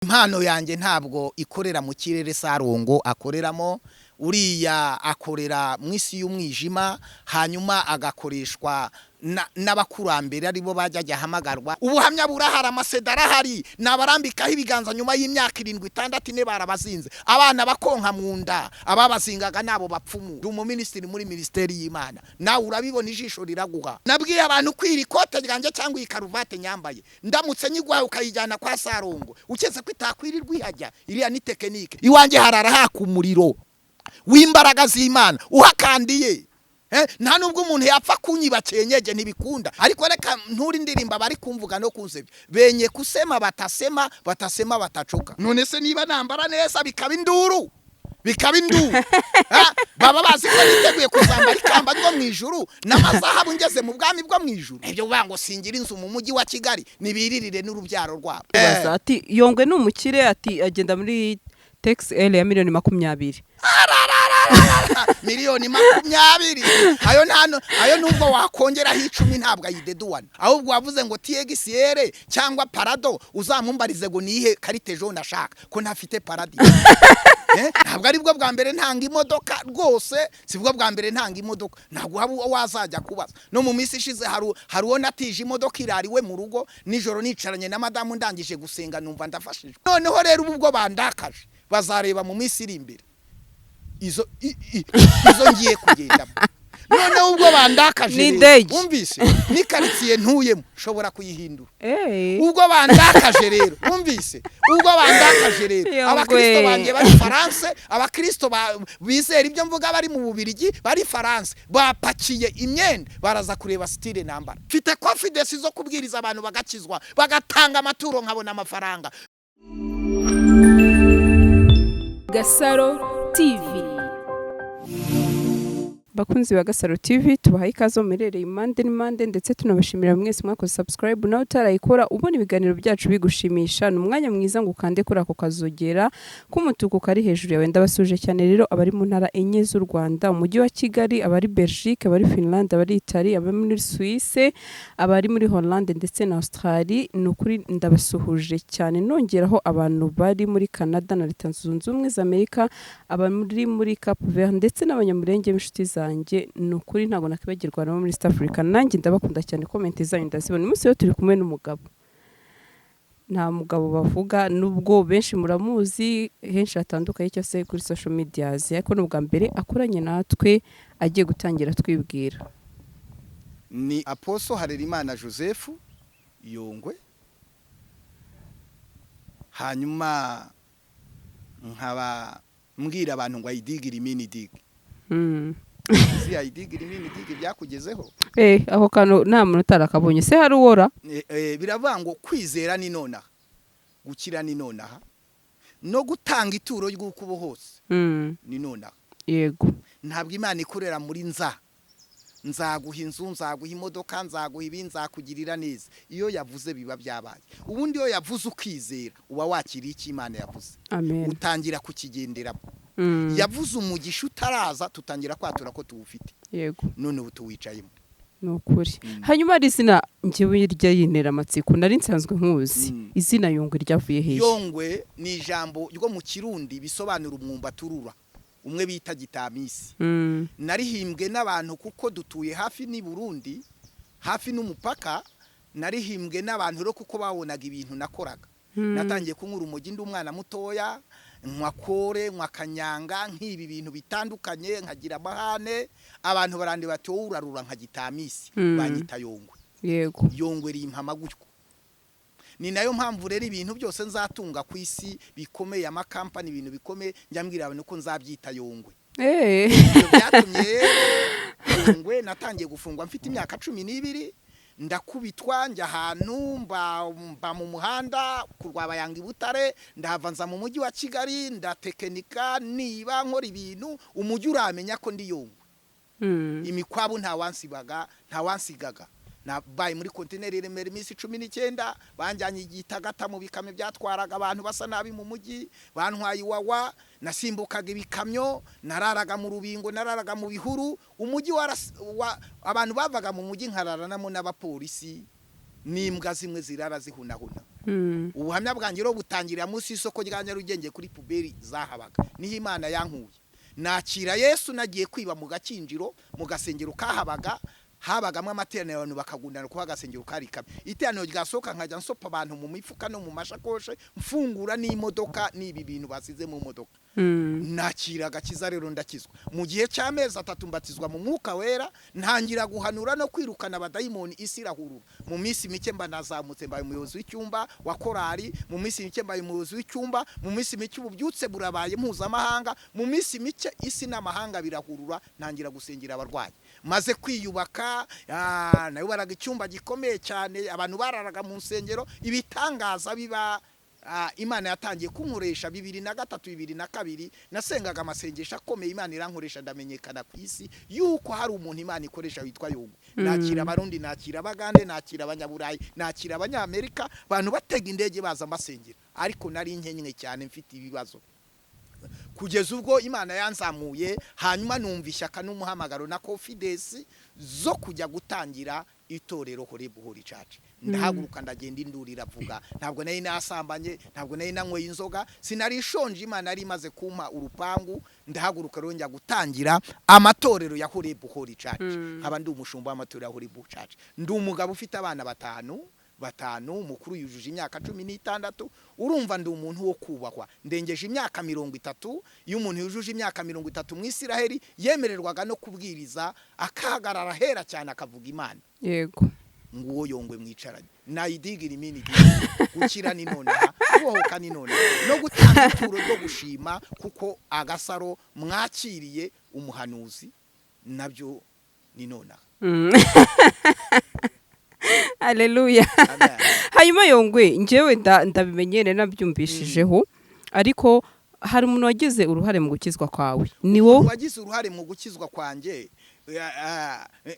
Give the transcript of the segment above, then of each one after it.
impano yanjye ntabwo ikorera mu kirere Salongo akoreramo, uriya akorera mu isi y'umwijima, hanyuma agakoreshwa n'abakurambere aribo bajya hamagarwa. Ubuhamya burahari, amasedara hari, nabarambikaho ibiganza nyuma y'imyaka 7-6 ne barabazinze, abana bakonka mu nda, ababazingaga nabo bapfumu. Mu ministry muri ministeri y'Imana, nawe urabibona ijisho riraguha. Nabwiye abantu kwira ikote ryanjye cyangwa ikaruvate nyambaye, ndamutse nyigwaye ukayijyana kwa Salongo, ukeze kwitakwirirwa ihajya, iriya ni tekinike. Iwanjye harara hakumuriro w'imbaraga z'Imana uhakandiye. Nta nubwo umuntu yapfa kunyiba cyenyeje ntibikunda, ariko reka nturi ndirimba bari kumvuga no kunzebye, benye kusema batasema batacoka. None se niba nambara neza bikaba induru baba bazi ko niteguye kuzambara ikamba ryo mu ijuru n'amazahabu ngeze mu bwami bwo mu ijuru. Ibyo bango singira inzu mu mujyi wa Kigali nibiririre n'urubyaro rwabo. Ati Yongwe n'umukire, ati agenda muri tax L ya $20,000. $20,000 ayo nubwo wakongera 10 ntabwo ayideduwana, ahubwo wavuze ngo TXL cyangwa parado uzamumbarize ngo nihe karite jaune ashaka ko ntafite paradis. Ntabwo ari bwo bwa mbere ntanga imodoka rwose, sibwo bwa mbere ntanga imodoka, ntabwo wazajya kubaza. No mu minsi ishize haruwo natije imodoka irariwe mu rugo nijoro nicaranye na madamu ndangije gusenga numva ndafashijwe. Noneho rero ubwo bandakaje bazareba mu minsi iri imbere izo ngiye kugenda. Noneho ubwo bandakaje umvise ni quartier ntuyemo shobora kuyihindura. Ubwo bandakaje rero umvise, ubwo bandakaje rero abakristo banje bari France, abakristo bizera ibyo mvuga bari mu Bubirigi bari France, bapakiye imyenda baraza kureba style nambara. Mfite confidence zo kubwiriza abantu bagakizwa bagatanga amaturo nkabona amafaranga. Gasaro TV. Bakunzi ba Gasaro TV, tubahaye ikaze mumerereye impande n'impande, ndetse tunabashimira mwese mwakoze subscribe nawe utarayikora ubona ibiganiro byacu bigushimisha. N'umwanya mwiza ngo ukande kuri ako kazogera k'umutuku kari hejuru yawe. Ndabasuje cyane rero abari mu ntara enye z'u Rwanda, umujyi wa Kigali, abari Belgique, abari Finland, abari Italy, abari muri Suisse, abari muri Hollande ndetse na Australia. Nukuri ndabasuhuje cyane, nongeraho abantu bari muri Canada na Leta Zunze Ubumwe za Amerika, abari muri Cape Verde ndetse n'abanyamurenge b'inshuti zanjye. Nukuri ntago nakibagirwa no muri East Africa. Nanjye ndabakunda cyane, comment zanyu ndazibona. Umunsi yo turi kumwe n'umugabo, nta mugabo bavuga nubwo benshi muramuzi henshi hatandukanye cyose kuri social media, ariko n'ubwa mbere akoranye natwe agiye gutangira twibwira. Ni Apotre Joseph Yongwe, hanyuma nkaba mbwira abantu ngo ayidigire imini dig. Si ayidigire imini dig byakugezeho. Aho kano nta muntu utarakabonye se hari wora. Biravuga ngo kwizera ni nonaha, gukira ni nonaha, no gutanga ituro ry'ukubo hose ni nonaha. Yego, ntabwo Imana ikorera muri nzaguha inzu, nzaguha imodoka, nzaguha ibi, nzakugirira neza. Iyo yavuze biba byabaye. Ubundi iyo yavuze ukizera uba wakiriye icyo Imana yavuze. Amen. Utangira kukigenderamo. Yavuze umugisha utaraza tutangira kwatura ko tuwufite. Yego, none ubu tuwicayemo. Nukuri. Hanyuma izina njyewe irya yintera amatsiko, nari nsanzwe nkuzi. Izina Yongwe ryavuye hehe? Yongwe ni ijambo ryo mu Kirundi bisobanura umwumba turura, umwe bita gitamisi. Narihimbwe n'abantu kuko dutuye hafi ni Burundi, hafi n'umupaka. Narihimbwe n'abantu ro kuko babonaga ibintu nakoraga. Natangiye kunkura umugi ndi umwana mutoya, nkwakore nkakanyanga nk'ibi bintu bitandukanye, nkagira amahane. Abantu barandi bati wowe urarura nka gitamisi, banyita Yongwe. Yego, Yongwe rimpama gutyo. Ni nayo mpamvu rero ibintu byose nzatunga ku isi bikomeye, amakampani ibintu bikomeye, njyambwira abantu ko nzabyita Yongwe. Byatumye Yongwe natangiye gufungwa mfite imyaka 12, ndakubitwa njya ahantu mba mu muhanda kurwabayanga i Butare, ndahavanza mu mujyi wa Kigali, ndatekinika Niba nkora ibintu, umujyi uramenya ko ndi Yongwe. Imikwabu nta wansigaga. Nabaye muri container iremera iminsi 19, banjyanye igitagata mu bikamyo byatwaraga abantu basa nabi mu mujyi, bantwaye Iwawa, nasimbukaga ibikamyo, nararaga mu Rubingo, nararaga mu Bihuru. Umujyi abantu bavaga mu mujyi nkararanamo n'abapolisi, n'imbwa zimwe zirara zihunahuna. ubuhamya bwanjye rero butangirira munsi y'isoko rya Nyarugenge kuri puberi zahabaga niho Imana yankuye nakira Yesu nagiye kwiba mu gakinjiro mu gasengero kahabaga habagamo amateraniro abantu bakagundana kuba gasengero kari kabe iteraniro ryasohoka nkajya nsopa abantu mu mifuka no mu mashakoshe mfungura n'imodoka n'ibi bintu basize mu modoka nakira agakiza rero ndakizwa mu gihe cy'amezi 3 mbatizwa mu mwuka wera ntangira guhanura no kwirukana abadayimoni isi irahurura mu minsi mike mba nazamutse mbaye umuyobozi w'icyumba wa korari mu minsi mike mbaye umuyobozi w'icyumba mu minsi mike ububyutse burabaye mpuzamahanga mu minsi mike isi n'amahanga birahurura ntangira gusengera abarwayi maze kwiyubaka nayo baraga icyumba gikomeye cyane abantu bararaga mu nsengero ibitangaza biba Imana yatangiye kunkoresha 2003 2002 nasengaga amasengesho akomeye Imana irankoresha ndamenyekana ku isi yuko hari umuntu Imana ikoresha witwa Yongwe nakira abarundi nakira abagande nakira abanyaburayi nakira abanyamerika abantu batega indege baza amasengero ariko nari nkenye cyane mfite ibibazo kugeza ubwo Imana yanzamuye hanyuma numva ishyaka n'umuhamagaro na confidence zo kujya gutangira itorero Horebuhori Church ndahaguruka ndagenda indurira vuga ntabwo nari nasambanye ntabwo nari nanyweye inzoga sinari shonje Imana ari maze kumpa urupangu ndahaguruka rongya gutangira amatorero ya Horebuhori Church nkaba ndi umushumba w'amatorero ya Horebuhori Church ndi umugabo ufite abana batanu mukuru yujuje imyaka 16 urumva ndi umuntu wo kubahwa ndengeje imyaka 30 iyo umuntu yujuje imyaka 30 mu Isiraheli yemererwaga no kubwiriza akahagarara hera cyane akavuga Imana yego nguwo Yongwe mwicaranye nayidigira imini gukira ni none kubohoka ni none no gutanga ituro ryo gushima kuko agasaro mwakiriye umuhanuzi nabyo ni none Haleluya. Hanyuma Yongwe njewe ndabimenyere nabyumvishijeho ariko hari umuntu wagize uruhare mu gukizwa kwawe ni wo wagize uruhare mu gukizwa kwanje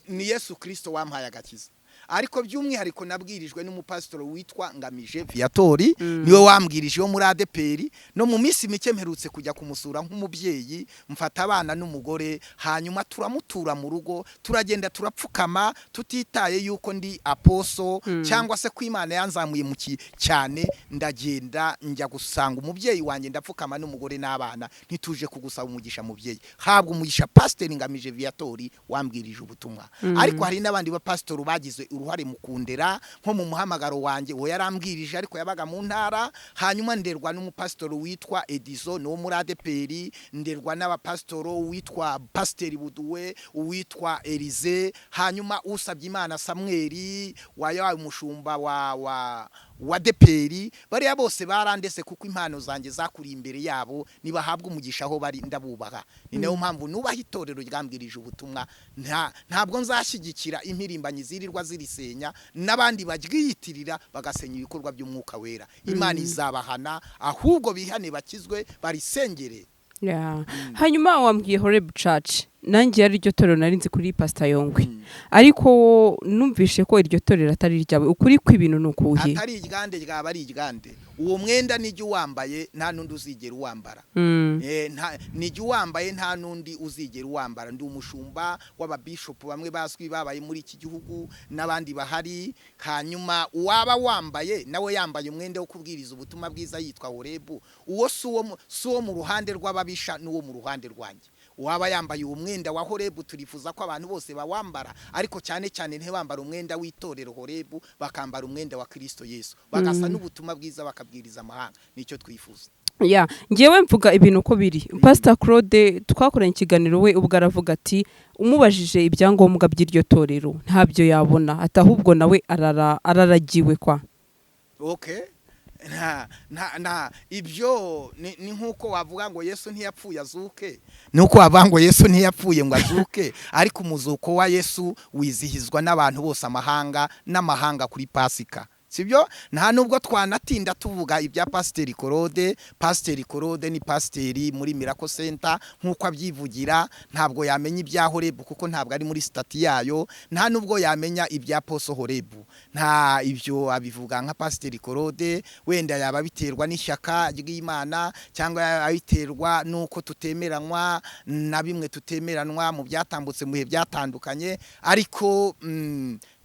ni Yesu Kristo wampaye agakiza ariko by'umwihariko nabwirijwe n'umupasitoro witwa Ngamije Viatori niwe wambwirije yo muri ADPR no mu minsi mike mperutse kujya kumusura nk'umubyeyi mfata abana n'umugore hanyuma turamutura mu rugo turagenda turapfukama tutitaye yuko ndi aposo cyangwa se ko Imana yanzamuye mu cyane ndagenda njya gusanga umubyeyi wanjye ndapfukama n'umugore n'abana ntituje kugusaba umugisha mubyeyi habwa umugisha pasiteri Ngamije Viatori wambwirije ubutumwa ariko hari n'abandi ba pasitoro bagize uruhare mukundera nko mu muhamagaro wanjye wo yarambwirije ariko yabaga mu ntara hanyuma nderwa n'umupasitoro witwa Edison no muri ADPR nderwa n'abapasitoro witwa Pasiteri Buduwe witwa Elize hanyuma usabye Imana Samuel wayaye umushumba wa ADPR bariya bose barandese kuko impano zanjye zakuri imbere yabo nibahabwa umugisha aho bari ndabubaha ni nayo mpamvu nubaha itorero ryambwirije ubutumwa ntabwo nzashyigikira impirimbanyi zirirwa zirisenya n'abandi bagyiyitirira bagasenya ibikorwa by'umwuka wera Imana izabahana ahubwo bihane bakizwe barisengere hanyuma wambwiye Horebuhori Church nanjye ari ryo torero narinzi kuri Pstr Yongwe ariko numvishe ko iryo torero atari ryawe ukuri kw'ibintu nukuye atari igande ryaba ari igande uwo mwenda nijye wambaye nta nundi uzigera uwambara nijye wambaye nta nundi uzigera uwambara ndi umushumba w'ababishop bamwe baswi babaye muri iki gihugu n'abandi bahari hanyuma waba wambaye nawe yambaye umwenda wo kubwiriza ubutumwa bwiza yitwa Horebu uwo suwo mu ruhande rw'ababisha n'uwo mu ruhande rwanjye waba yambaye umwenda wa Horebu turifuza ko abantu bose bawambara ariko cyane cyane ntibambara umwenda w'itorero Horebu bakambara umwenda wa Kristo Yesu bagasa n'ubutumwa bwiza bakabwiriza amahanga nicyo twifuza ngewe mvuga ibintu uko biri Pstr Claude twakoranye ikiganiro we ubwo aravuga ati umubajije ibyangombwa by'iryo torero ntabyo yabona atahubwo nawe araragiwe kwa ibyo ni nkuko wavuga ngo Yesu ntiyapfuye azuke nuko wavuga ngo Yesu ntiyapfuye ngo azuke ariko umuzuko wa Yesu wizihizwa n'abantu bose amahanga n'amahanga kuri Pasika sibyo nta nubwo twanatinda tuvuga ibya Pstr Claude ni pasteri muri Miracle Center nkuko abyivugira ntabwo yamenya ibya Horebu kuko ntabwo ari muri stati yayo nta nubwo yamenya ibya Apotre Horebu nta ibyo abivuga nka Pstr Claude wenda yaba biterwa n'ishyaka ry'Imana cyangwa abiterwa nuko tutemeranywa na bimwe tutemeranwa mu byatambutse mu bihe byatandukanye ariko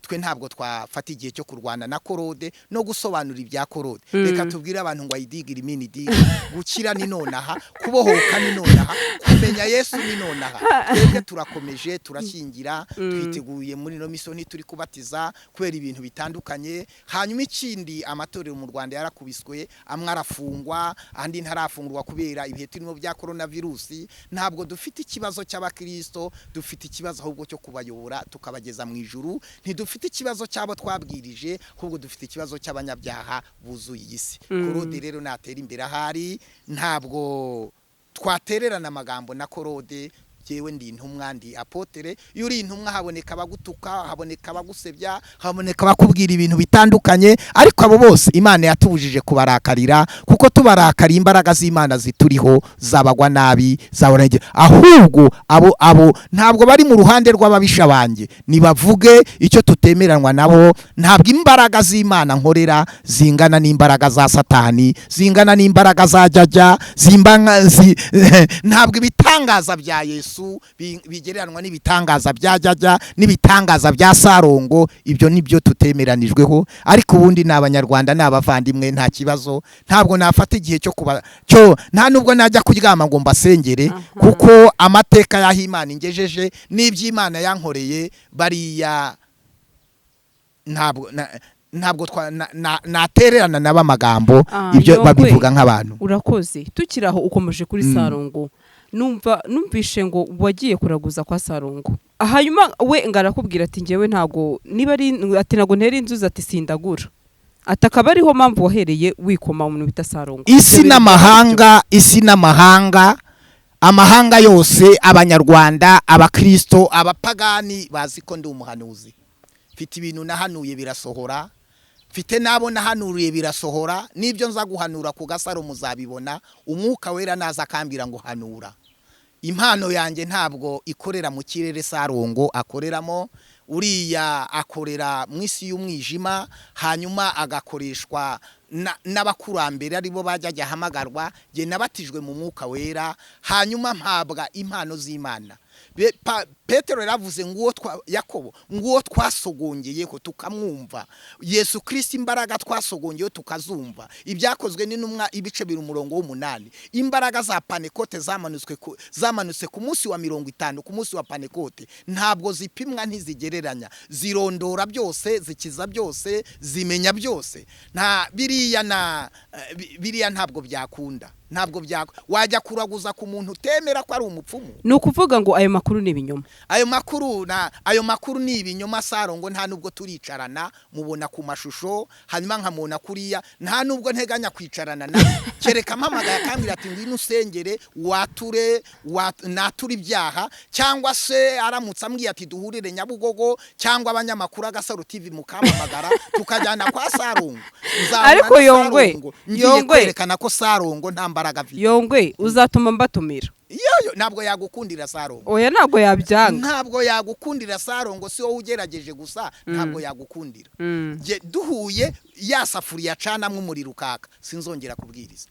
twe ntabwo twafata igihe cyo kurwana na Claude no gusobanura ibya Claude. Reka tubwire abantu ngo ayidigire imini diga, gukira ni nonaha, kubohoka ni nonaha, kumenya Yesu ni nonaha. Twebwe turakomeje, turashingira, twiteguye muri no misoni turi kubatiza kubera ibintu bitandukanye. Hanyuma ikindi, amatorero mu Rwanda yarakubiswe, amwe arafungwa, andi ntarafungurwa kubera ibihe turimo bya coronavirus. Ntabwo dufite ikibazo cy'abakristo, dufite ikibazo ahubwo cyo kubayobora tukabageza mu ijuru. Ntidufite ikibazo cyabo twabwirije, ahubwo dufite ikibazo cy'abanyabyaha buzuye isi. Claude rero natera imbere ahari, ntabwo twatererana amagambo na Claude. Jewe ndi intumwa, ndi Apotre. Yuri intumwa haboneka abagutuka, haboneka abagusebya, haboneka bakubwira ibintu bitandukanye, ariko abo bose Imana yatubujije kubarakarira, kuko tubarakariye imbaraga z'Imana zituriho zabagwa nabi, zaborege. Ahubwo abo ntabwo bari mu ruhande rw'ababisha banje, nibavuge icyo tutemeranwa nabo. Ntabwo imbaraga z'Imana nkorera zingana n'imbaraga za Satani, zingana n'imbaraga za Jaja, ntabwo ibitangaza bya Yesu bigereranwa n'ibitangaza bya Jaja n'ibitangaza bya Salongo. Ibyo nibyo tutemeranijweho, ariko ubundi n'abanyarwanda n'abavandimwe nta kibazo. Ntabwo nafata igihe cyo nta nubwo najya kuryama ngo mbasengere, kuko amateka y'aho Imana ingejeje n'iby'Imana yankoreye bariya ntabwo natererana naba amagambo. Ibyo babivuga nk'abantu. Urakoze. Tukiraho ukomeje kuri Salongo, numvishe ngo wagiye kuraguza kwa Salongo. Hanyuma we ngarakubwira ati ngewe ntago niba ari ati nago ntera inzuzi ati sindagura. Atakaba ariho mpamvu wahereye wikoma umuntu bita Salongo. Isi n'amahanga amahanga yose, abanyarwanda, abakristo, abapagani bazi ko ndi umuhanuzi. Mfite ibintu nahanuye birasohora, mfite nabo nahanuriye birasohora. Nibyo nza guhanura ku Gasaro muzabibona. Umwuka wera naza akambira ngo hanura. Impano yanjye ntabwo ikorera mu kirere Salongo akoreramo. Uriya akorera mu isi y'umwijima, hanyuma agakoreshwa n'abakurambere aribo bajya hamagarwa. Je nabatijwe mu mwuka wera, hanyuma mpabwa impano z'Imana. Petero yaravuze ngo Yakobo ngo twasogongeye tukamwumva. Yesu Kristo imbaraga twasogongeye tukazumva. Ibyakozwe n'intumwa ibice 8. Imbaraga za Panekote zamanutse ku munsi wa 50, ku munsi wa Panekote. Ntabwo zipimwa ntizigereranya, zirondora byose, zikiza byose, zimenya byose. Nta biriya ntabwo byakunda. Ntabwo wajya kuraguza ku muntu utemera ko ari umupfumu. Nukuvuga ngo ayo makuru ni ibinyoma. Ayo makuru ni ibinyoma. Salongo nta nubwo turicarana, mubona ku mashusho, hanyuma nkamubona kuriya. Nta nubwo nteganya kwicarana na kereka mpamagara akambwira ati ngwino usengere nature ibyaha, cyangwa se aramutse ambwiye ati duhurire Nyabugogo, cyangwa abanyamakuru Agasaro TV mukamamagara tukajyana kwa Salongo. Ariko Yongwe kwerekana ko Salongo nta mbaraga afite. Yongwe uzatuma mbatumira. Iyo ntabwo yagukundira Salongo. Oya ntabwo yabyanga. Ntabwo yagukundira Salongo, si wowe ugerageje gusa. Ntabwo yagukundira. Duhuye yasafuriya cana umuriro ukaka, sinzongera kubwiriza.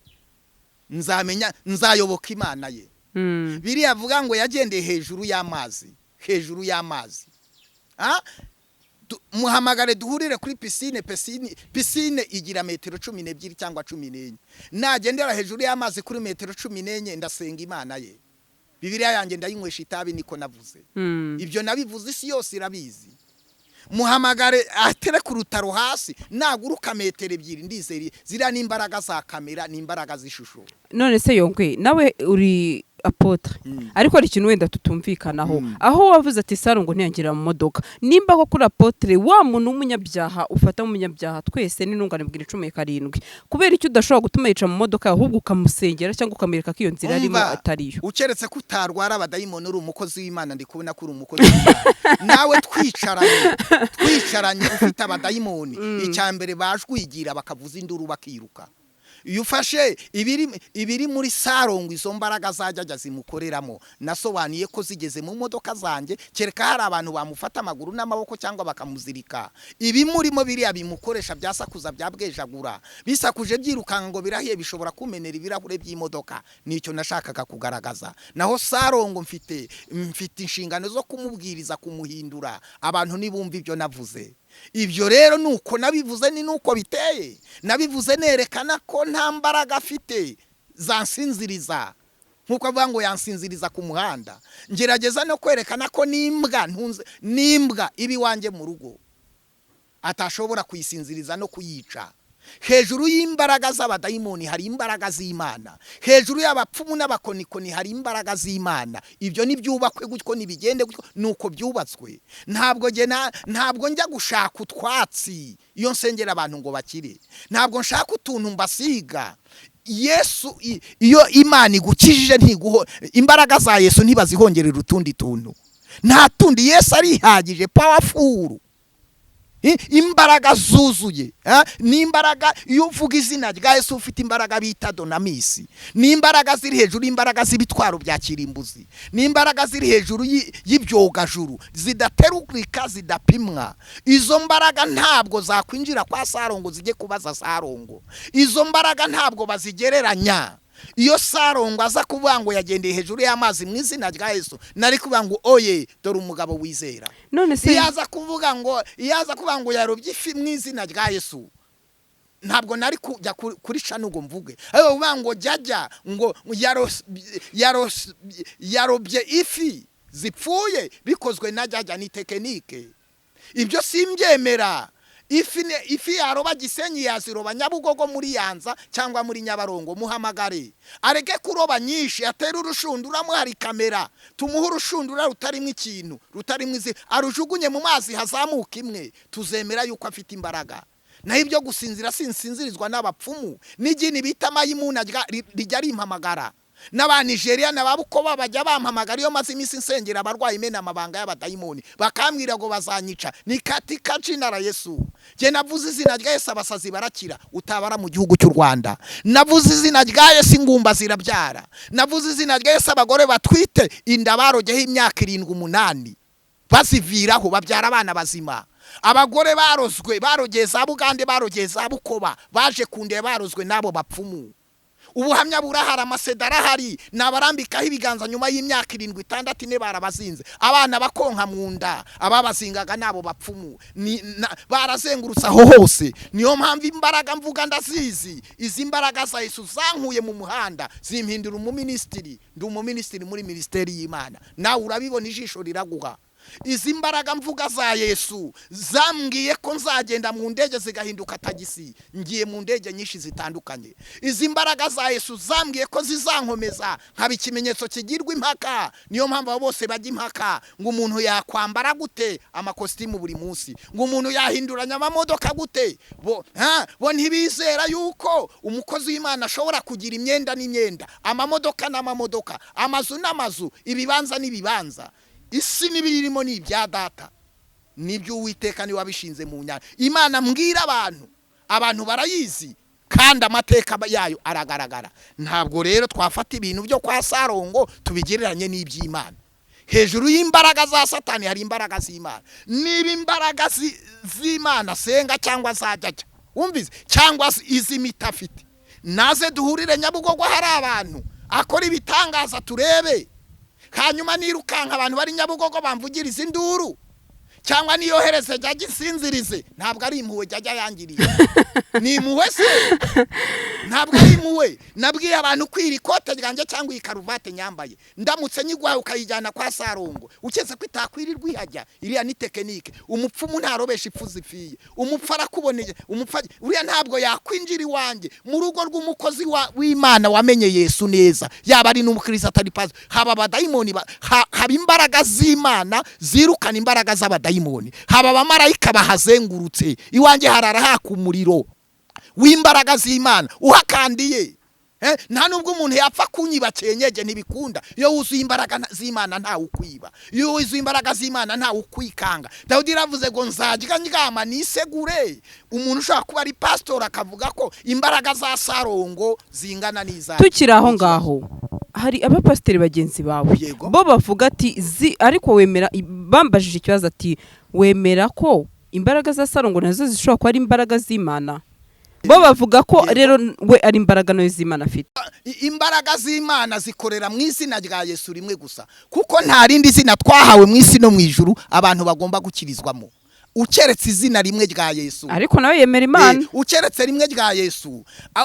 Nzayoboka Imana ye. Biriya avuga ngo yagendeye hejuru y'amazi. Muhamagare duhurire kuri pisine igira metero 12 cyangwa 14. Nagendera hejuru y'amazi kuri metero 14 ndasenga Imana ye. Bibiliya yanjye ndayinywesha itabi niko navuze. Ibyo nabivuze isi yose irabizi. Muhamagare atere ku rutaro hasi, naguruka metero 2 ndizeri zira n'imbaraga za kamera n'imbaraga z'ishusho. None se Yongwe nawe uri Apotre, ariko ari ikintu wenda tutumvikanaho. Aho wavuze ati Salongo ntiyangira mu modoka, nimba ko kuri Apotre wa muntu w'umunyabyaha ufata umunyabyaha twese n'intungane bwira 17, kubera icyo udashobora gutuma yica mu modoka ahubwo ukamusengera cyangwa ukamereka ko iyo nzira arimo atariyo. Ukeretse kutarwara abadayimoni uri umukozi w'Imana, ndi kubona ko uri umukozi w'Imana. Nawe twicaranye ufite abadayimoni, icyambere bajwigira bakavuza induru bakiruka. Iyo ufashe ibiri muri Salongo izo mbaraga zajya zimukoreramo, nasobanuye ko zigeze mu modoka zanjye, kereka hari abantu bamufata amaguru n'amaboko cyangwa bakamuzirika. Ibi murimo biriya bimukoresha byasakuza byabwejagura, bisakuje byirukanga ngo birahiye bishobora kumenera ibirahure by'imodoka. Nicyo nashakaga kugaragaza. Naho Salongo mfite inshingano zo kumubwiriza, kumuhindura. Abantu nibumva ibyo navuze, ibyo rero nuko nabivuze, ni nuko biteye. Nabivuze nerekana ko nta mbaraga afite zansinziriza, nkuko avuga ngo yansinziriza ku muhanda. Ngerageza no kwerekana ko n'imbwa ibi wanjye mu rugo atashobora kuyisinziriza no kuyica. Hejuru y'imbaraga z'abadayimoni hari imbaraga z'Imana, hejuru y'abapfumu n'abakonikoni hari imbaraga z'Imana. Ibyo nibyubakwe gutyo nibigende gutyo, nuko byubatswe. Ntabwo njya gushaka utwatsi iyo nsengera abantu ngo bakire, ntabwo nshaka utuntu mbasiga. Yesu, iyo Imana igukijije imbaraga za Yesu ntibazihongerera utundi tuntu, nta tundi. Yesu arihagije, powerful, imbaraga zuzuye. Ni imbaraga, iyo uvuga izina rya Yesu ufite imbaraga bita donamisi. Ni imbaraga ziri hejuru y'imbaraga z'ibitwaro bya kirimbuzi, ni imbaraga ziri hejuru y'ibyogajuru zidaterurika, zidapimwa. Izo mbaraga ntabwo zakwinjira kwa Salongo zijye kubaza Salongo, izo mbaraga ntabwo bazigereranya. Iyo Salongo aza kuvuga ngo yagendeye hejuru y'amazi mu izina rya Yesu, nari kuvuga ngo oye dore umugabo wizera. None se yaza kuvuga ngo yarobye ifi mu izina rya Yesu, ntabwo nari kujya kuri canugo mvuge. Ayo uvuga ngo jajya ngo yarobye ifi zipfuye bikozwe na jajya, ni tekinike. Ibyo simbyemera. Ifi yaroba Gisenyi yaziroba Nyabugogo muri Yanza cyangwa muri Nyabarongo, muhamagare areke kuroba nyinshi. Atera urushundura hari kamera, tumuha urushundura rutarimo ikintu, rutarimo izi, arujugunye mu mazi hazamuka imwe, tuzemera yuko afite imbaraga. Naho ibyo gusinzira sinsinzirizwa n'abapfumu n'igini bita mayimuna rijya rimpamagara. N'Abanigeria n'ababukoba bajya bampamagara iyo maze iminsi nsengera abarwayi mena amabanga y'abadayimoni, bakambwira ngo bazanyica. Ni katika jina la Yesu. Je navuze izina rya Yesu abasazi barakira, utabara mu gihugu cy'u Rwanda. Navuze izina rya Yesu ingumba zirabyara. Navuze izina rya Yesu abagore batwite inda barogeho imyaka 7-8 baziviraho babyara abana bazima. Abagore barogeye za Bugande, barogeye za Bukoba, baje kunde barozwe nabo bapfumu. Ubuhamya burahari, amasedara hari, nabarambikaho ibiganza nyuma y'imyaka 7-6 barabazinze. Abana bakonka mu nda, ababazingaga nabo bapfumu barazengurutsa aho hose. Niyo mpamvu imbaraga mvuga ndazizi. Izi mbaraga za Yesu zankuye mu muhanda zimpindura umuministiri. Ndi umuministiri muri ministeri y'Imana, nawe urabibona, ijisho riraguha. Izi mbaraga mvuga za Yesu zambwiye ko nzagenda mu ndege zigahinduka tagisi, ngiye mu ndege nyinshi zitandukanye. Izi mbaraga za Yesu zambwiye ko zizankomeza nkaba ikimenyetso kigirwa impaka. Niyo mpamvu bose bajya impaka ngo umuntu yakwambara gute amakositimu buri munsi, ngo umuntu yahinduranya amamodoka gute. Bo ntibizera yuko umukozi w'Imana ashobora kugira imyenda n'imyenda, amamodoka n'amamodoka, amazu n'amazu, ibibanza n'ibibanza. Isi n'ibirimo ni ibya data, nibyo Uwiteka ni wabishinze mu nyanja. Imana mbwira abantu barayizi kandi amateka yayo aragaragara. Ntabwo rero twafata ibintu byo kwa Salongo tubigereranye n'iby'Imana. Hejuru y'imbaraga za Satani hari imbaraga z'Imana. Niba imbaraga z'Imana senga cyangwa zajyaja umvize cyangwa izimita afite, naze duhurire Nyabugogo hari abantu akora ibitangaza turebe. Hanyuma nirukanka abantu bari Nyabugogo bamvugiriza induru, cyangwa niyohereze jya gisinzirize. Ntabwo ari impuhwe jya yangiriye, ni impuhwe se, ntabwo ari impuhwe. Nabwiye abantu kwira ikote ryanjye cyangwa iyi karuvate nyambaye, ndamutse nyigwaye ukayijyana kwa Salongo ukeze ko itakwirirwa ihajya. Iriya ni tekinike. Umupfumu ntarobesha ipfu zifiye. Umupfu arakuboneye, umupfu uriya ntabwo yakwinjira iwanjye mu rugo rw'umukozi w'Imana wamenye Yesu neza, yaba ari n'umukristo atari pazo. Haba abadayimoni, haba imbaraga z'Imana zirukana imbaraga z'abadayimoni, haba abamarayika bahazengurutse. Iwanjye harara haka umuriro w'imbaraga z'Imana uhakandiye. Nta nubwo umuntu yapfa kunyiba cyenyege ntibikunda. Iyo wuzuye imbaraga z'Imana nta ukwiba, iyo wuzuye imbaraga z'Imana nta ukwikanga. Dawidi yaravuze ngo nzajya ndyama nisegure. Umuntu ushaka kuba ari pastor akavuga ko imbaraga za Salongo zingana n'iza. Tukiri aho ngaho, hari abapasiteri bagenzi bawe bo bavuga ati ariko wemera, bambajije ikibazo ati wemera ko imbaraga za Salongo nazo zishobora kuba ari imbaraga z'Imana? Bo bavuga ko rero we ari imbaraga no z'Imana afite. Imbaraga z'Imana zikorera mu izina rya Yesu rimwe gusa, kuko nta rindi zina twahawe mu isi no mu ijuru abantu bagomba gukirizwamo. ukeretse izina rimwe rya Yesu ariko nawe yemera Imana ukeretse rimwe rya Yesu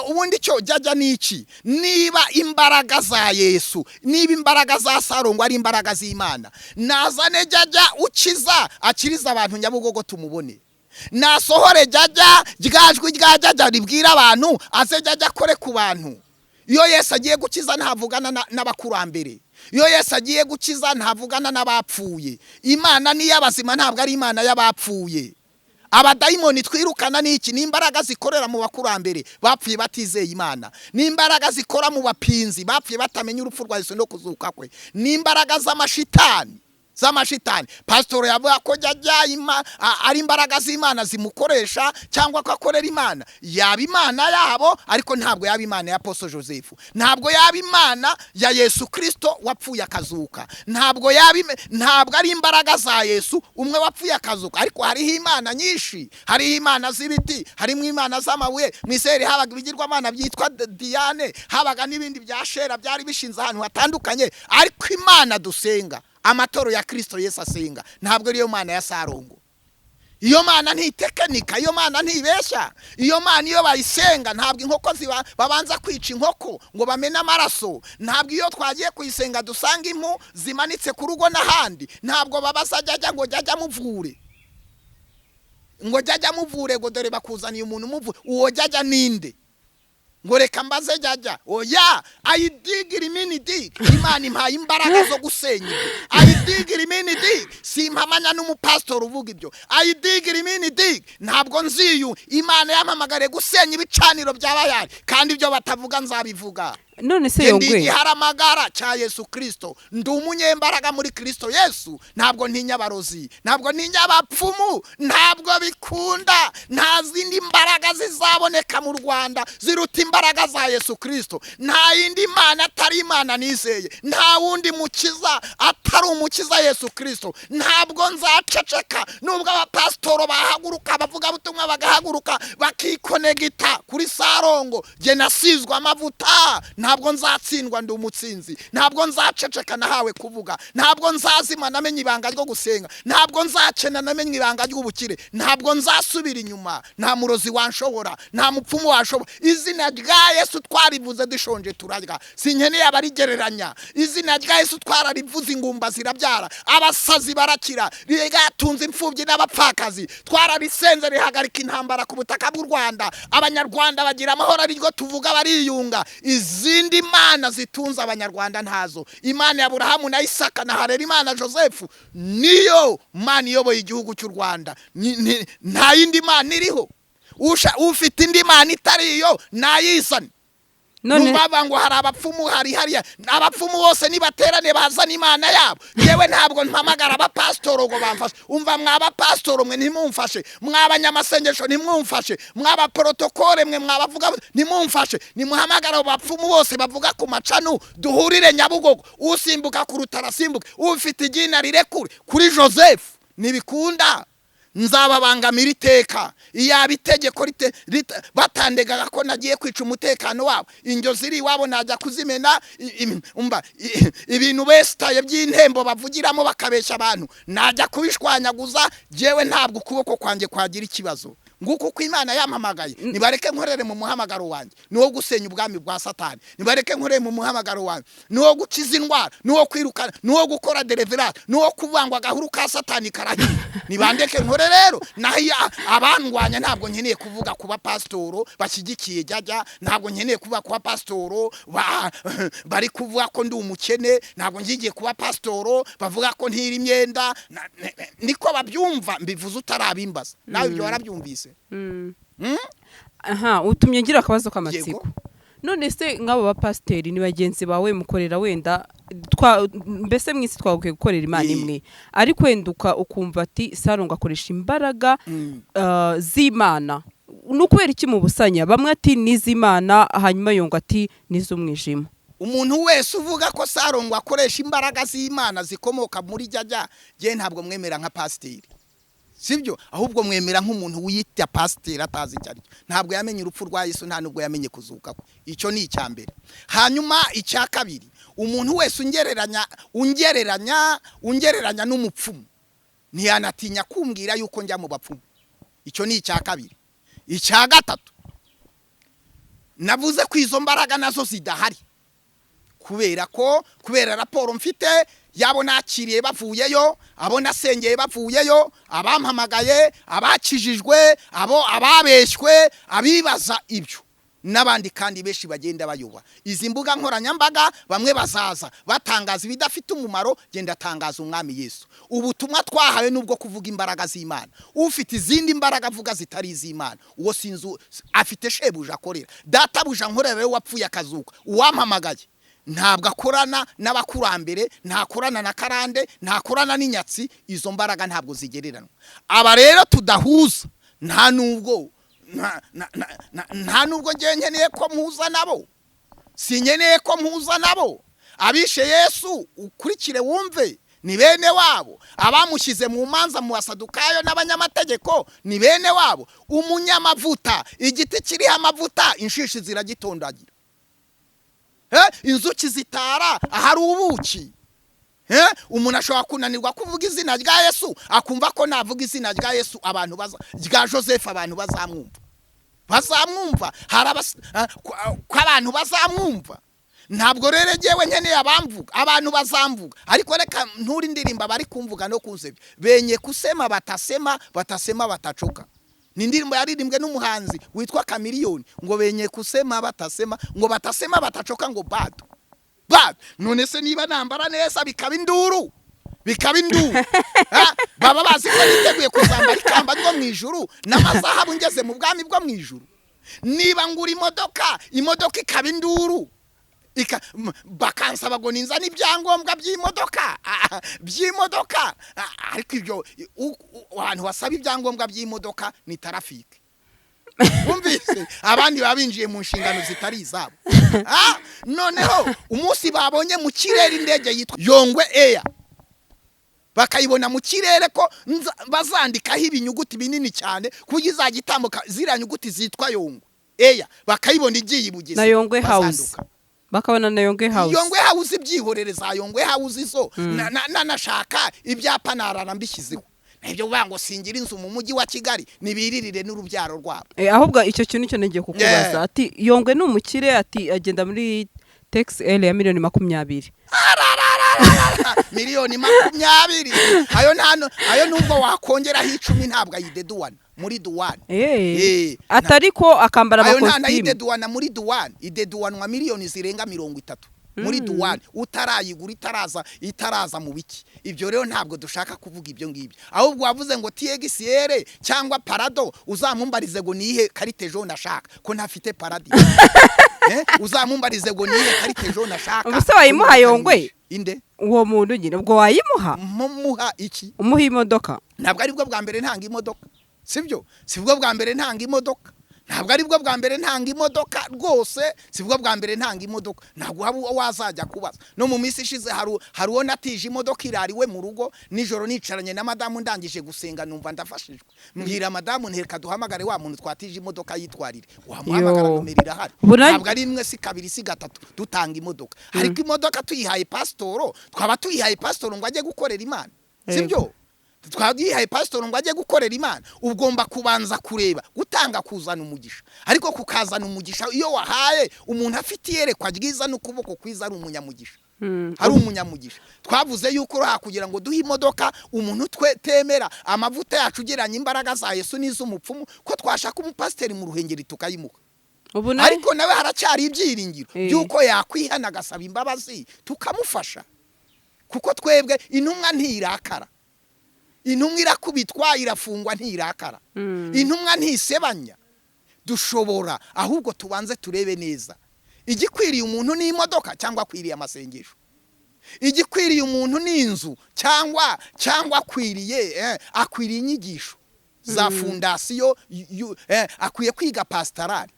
ubundi cyo jajya niki niba imbaraga za Yesu niba imbaraga za Salongo ari imbaraga z'Imana nazane jajya ukiza akiriza abantu Nyabugogo tumubone nasohore jajya ryajwi rya jajya ribwira abantu aze jajya kore ku bantu iyo Yesu agiye gukiza ntavugana n'abakurambere iyo Yesu agiye gukiza ntavugana n'abapfuye Imana ni y'abazima ntabwo ari Imana y'abapfuye abadayimoni twirukana niki n'imbaraga zikorera mu bakurambere bapfuye batizeye Imana n'imbaraga zikora mu bapinzi bapfuye batamenya urupfu rwa Yesu no kuzuka kwe n'imbaraga z'amashitani pastor yavuga ko jajya ari imbaraga z'Imana zimukoresha cyangwa ko akorera Imana yaba Imana yabo ariko ntabwo yaba Imana ya Apotre Joseph ntabwo yaba Imana ya Yesu Kristo wapfuye akazuka ntabwo ari imbaraga za Yesu umwe wapfuye akazuka ariko hariho Imana nyinshi hariho Imana z'ibiti harimo Imana z'amabuye mwiseri habaga ibigirwamana byitwa Diane habaga n'ibindi bya Shera byari bishinze ahantu hatandukanye ariko Imana dusenga amatoro ya Kristo Yesu asenga ntabwo ariyo Mana ya Salongo iyo Mana ntitekenika iyo Mana ntibeshya iyo Mana iyo bayisenga ntabwo inkoko babanza kwica inkoko ngo bamene amaraso ntabwo iyo twagiye kuyisenga dusanga impu zimanitse ku rugo n'ahandi ntabwo babaza jajya ngo jajya muvure ngo dore bakuzaniye umuntu muvure uwo jajya ninde ngo reka mbaze jajya oya ayidigira imini dig Imana impaye imbaraga zo gusenya ayidigira imini dig simpamanya n'umupastor uvuga ibyo ayidigira imini dig ntabwo nziyu Imana yampamagare gusenya ibicaniro by'abayari kandi ibyo batavuga nzabivuga none se Yongwe haramagara cya Yesu Kristo ndi umunyembaraga muri Kristo Yesu ntabwo ntinya barozi ntabwo ntinya abapfumu ntabwo bikunda nta zindi mbaraga zizaboneka mu Rwanda ziruta imbaraga za Yesu Kristo nta yindi Mana atari Imana nizeye nta wundi mukiza atari umukiza Yesu Kristo ntabwo nzaceceka nubwo abapastoro bahaguruka bavuga butumwa bagahaguruka bakikonegita kuri Salongo je nasizwa amavuta ntabwo nzatsindwa ndi umutsinzi ntabwo nzaceceka nahawe kuvuga ntabwo nzazima namenye ibanga ryo gusenga ntabwo nzacena namenye ibanga ry'ubukire ntabwo nzasubira inyuma nta murozi wanshobora nta mupfumu wanshobora izina rya Yesu twarivuze dushonje turarya sinkeneye abarigereranya izina rya Yesu twararivuze ingumba zirabyara abasazi barakira rigatunze imfubyi n'abapfakazi twararisenze rihagarika intambara ku butaka bw'u Rwanda abanyarwanda bagira amahoro ariryo tuvuga bariyunga izindi Mana zitunza abanyarwanda ntazo Imana ya Abrahamu na Isaka na Harera Imana Joseph niyo Mana iyoboye igihugu cy'u Rwanda nta yindi Mana iriho ufite indi Mana itari iyo nayizane none ngo hari abapfumu hariya abapfumu bose nibaterane bazana Imana yabo yewe ntabwo mpamagara abapastoro ngo bamfashe umva mwabapastoro mwe ntimumfashe mwabanyamasengesho ntimumfashe mwaba protokole mwe mwabavuga ntimumfashe nimuhamagara abapfumu bose bavuga ku macanu duhurire Nyabugogo usimbuka ku rutarasimbuke ufite igina rirekure kuri Joseph nibikunda nzababangamira iteka iyaba itegeko batandegaga ko nagiye kwica umutekano wabo injyo ziri wabo najya kuzimena ibintu besitaye by'intembo bavugiramo bakabesha abantu najya kubishwanyaguza jewe ntabwo ukuboko kwanjye kwagira ikibazo nguko uko Imana yampamagaye nibareke nkorere mu muhamagaro wanjye niwo gusenya ubwami bwa Satani nibareke nkorere mu muhamagaro wanjye niwo gukiza indwara niwo kwirukana niwo gukora deliverance niwo kuvangwa gahuru ka Satani karahi nibandeke nkore rero nahiya abandwanya ntabwo nkeneye kuvuga kuba pastoro bashyigikiye jajya ntabwo nkeneye kuvuga kuba pastoro bari kuvuga ko ndi umukene ntabwo ngiye kuba pastoro bavuga ko ntiri imyenda niko babyumva mbivuze utarabimbaza nawe ibyo warabyumvise aha utumye ngira akabazo k'amatsiko none se nk'abo bapasteri ni bagenzi bawe mukorera wenda mbese mwisi twaguke gukorera Imana imwe ariko wenda ukumva ati Salongo akoresha imbaraga z'Imana n'ukubera iki mu busanya bamwe ati n'iz'Imana hanyuma Yongwe ati n'iz'umwijima umuntu wese uvuga ko Salongo akoresha imbaraga z'Imana zikomoka muri jajya je ntabwo mwemera nka pasteri sibyo ahubwo mwemera nk'umuntu wiyita pasteri atazi cyari ntabwo yamenye urupfu rwa Yesu nta nubwo yamenye kuzuka icyo ni icyambere hanyuma icya kabiri umuntu wese ungereranya n'umupfumu ntiyanatinya kumbwira yuko njya mu bapfumu. Icyo ni icya kabiri. Icya gatatu, navuze ko izo mbaraga nazo zidahari, kubera raporo mfite yabo nakiriye bavuyeyo, abo nasengeye bavuyeyo, abampamagaye, abakijijwe, abo ababeshywe, abibaza ibyo n'abandi kandi benshi bagenda bayoba. Izi mbuga nkoranyambaga bamwe bazaza batangaza ibidafite umumaro, genda tangaza umwami Yesu. Ubutumwa twahawe nubwo kuvuga imbaraga z'Imana. Ufite izindi mbaraga avuga zitari iz'Imana, uwo sinzu afite shebuja akorera. Databuja nkorera we wapfuye akazuka, uwampamagaye ntabwo akorana n'abakurambere, ntakorana na karande, ntakorana n'inyatsi. Izo mbaraga ntabwo zigereranwa. Aba rero tudahuza, nta nubwo nkeneye ko mpuza nabo, sinkeneye ko mpuza nabo. Abishe Yesu ukurikire wumve ni bene wabo, abamushyize mu manza mu basadukayo n'abanyamategeko ni bene wabo. Umunyamavuta, igiti kiriho amavuta inshishi ziragitondagira, inzuki zitara ahari ubuki. Umuntu ashobora kunanirwa kuvuga izina rya Yesu, akumva ko navuga izina rya Yesu abantu rya Joseph abantu bazamwumva ko abantu bazamwumva. Ntabwo rero jewe nkeneye abamvuga, abantu bazamvuga. Ariko reka nturi ndirimba bari kumvuga no kunzebya. Benye kusema batasema batacoka. Ni indirimbo yaririmbwe n'umuhanzi witwa Kamiliyoni, ngo benye kusema batasema, ngo batasema batacoka, ngo bado. None se niba nambara neza bikaba induru, baba bazi ko niteguye kuzambara ikamba ryo mu ijuru n'amazahabu ngeze mu bwami bwo mu ijuru. Niba ngura imodoka ikaba induru, bakansaba ngo ninza n'ibyangombwa by'imodoka, ariko ibyo abantu basaba ibyangombwa by'imodoka ni traffic. Bumvise abandi babinjiye mu nshingano zitari izabo. Noneho umunsi babonye mu kirere indege yitwa Yongwe Air, bakayibona mu kirere ko bazandikaho ibinyuguti binini cyane kugiza gitambuka zira nyuguti zitwa Yongwe Air, bakayibona igiye ibugeze na Yongwe House, bakabona na Yongwe House ibyihorereza Yongwe House izo nashaka ibyapa narara mbishyizeho. Ibyo bango singira inzu mu mujyi wa Kigali nibiririre n'urubyaro rwabo. Ahubwo icyo kintu cyo ngiye kukubaza, ati Yongwe n'umukire, ati agenda muri tax L ya miliyoni 20. Miliyoni 20, ayo nubwo wakongeraho 10 ntabwo ayideduwana muri duwane. Atariko akambara ayo amakositimu. Ayo ideduwana muri duwane, ideduwanwa miliyoni zirenga 30 muri duwane, utarayigura itaraza mu biki. Ibyo rero ntabwo dushaka kuvuga ibyo ngibyo, ahubwo wavuze ngo TXR cyangwa parado, uzamumbarize ngo nihe karite jaune ashaka, ko ntafite paradi. Uzamumbarize ngo nihe karite jaune ashaka. Ubuse wayimuha Yongwe inde uwo muntu nyine, ubwo wayimuha muha iki? Umuha imodoka. Ntabwo ari bwo bwa mbere ntanga imodoka, sibyo? Sibwo bwa mbere ntanga imodoka, ntabwo ari bwo bwa mbere ntanga imodoka rwose, sibwo bwa mbere ntanga imodoka. Ntabwo haba wazajya kubaza. No mu minsi ishize hari uwo natije imodoka irariwe mu rugo nijoro, nicaranye na madamu ndangije gusenga numva ndafashijwe. Mbwira madamu ntereka duhamagare wa muntu twatije imodoka yitwarire. Wamuhamagara numero irahari. Ntabwo ari imwe si kabiri si gatatu dutanga imodoka. Ariko imodoka tuyihaye pasitoro, twaba tuyihaye pasitoro ngo ajye gukorera Imana, sibyo? Twagihaye pastor ngo ajye gukorera Imana. Ugomba kubanza kureba gutanga kuzana umugisha, ariko kukazana umugisha iyo wahaye umuntu afite yerekwa ryiza n'ukuboko kwiza ari umunyamugisha. Ari umunyamugisha. Twavuze yuko kugira ngo duhe imodoka umuntu temera amavuta yacu geranye imbaraga za Yesu n'iz'umupfumu, ko twashaka umupasiteri mu ruhengeri tukayimuka. Ariko nawe haracyari ibyiringiro byuko yakwihana agasaba imbabazi tukamufasha, kuko twebwe intumwa ntirakara. Intumwa irakubitwa irafungwa ntirakara. Intumwa ntisebanya. Dushobora ahubwo tubanze turebe neza igikwiriye umuntu ni imodoka cyangwa akwiriye amasengesho, igikwiriye umuntu ni inzu cyangwa akwiriye inyigisho za fundasiyo, akwiye kwiga pastorali.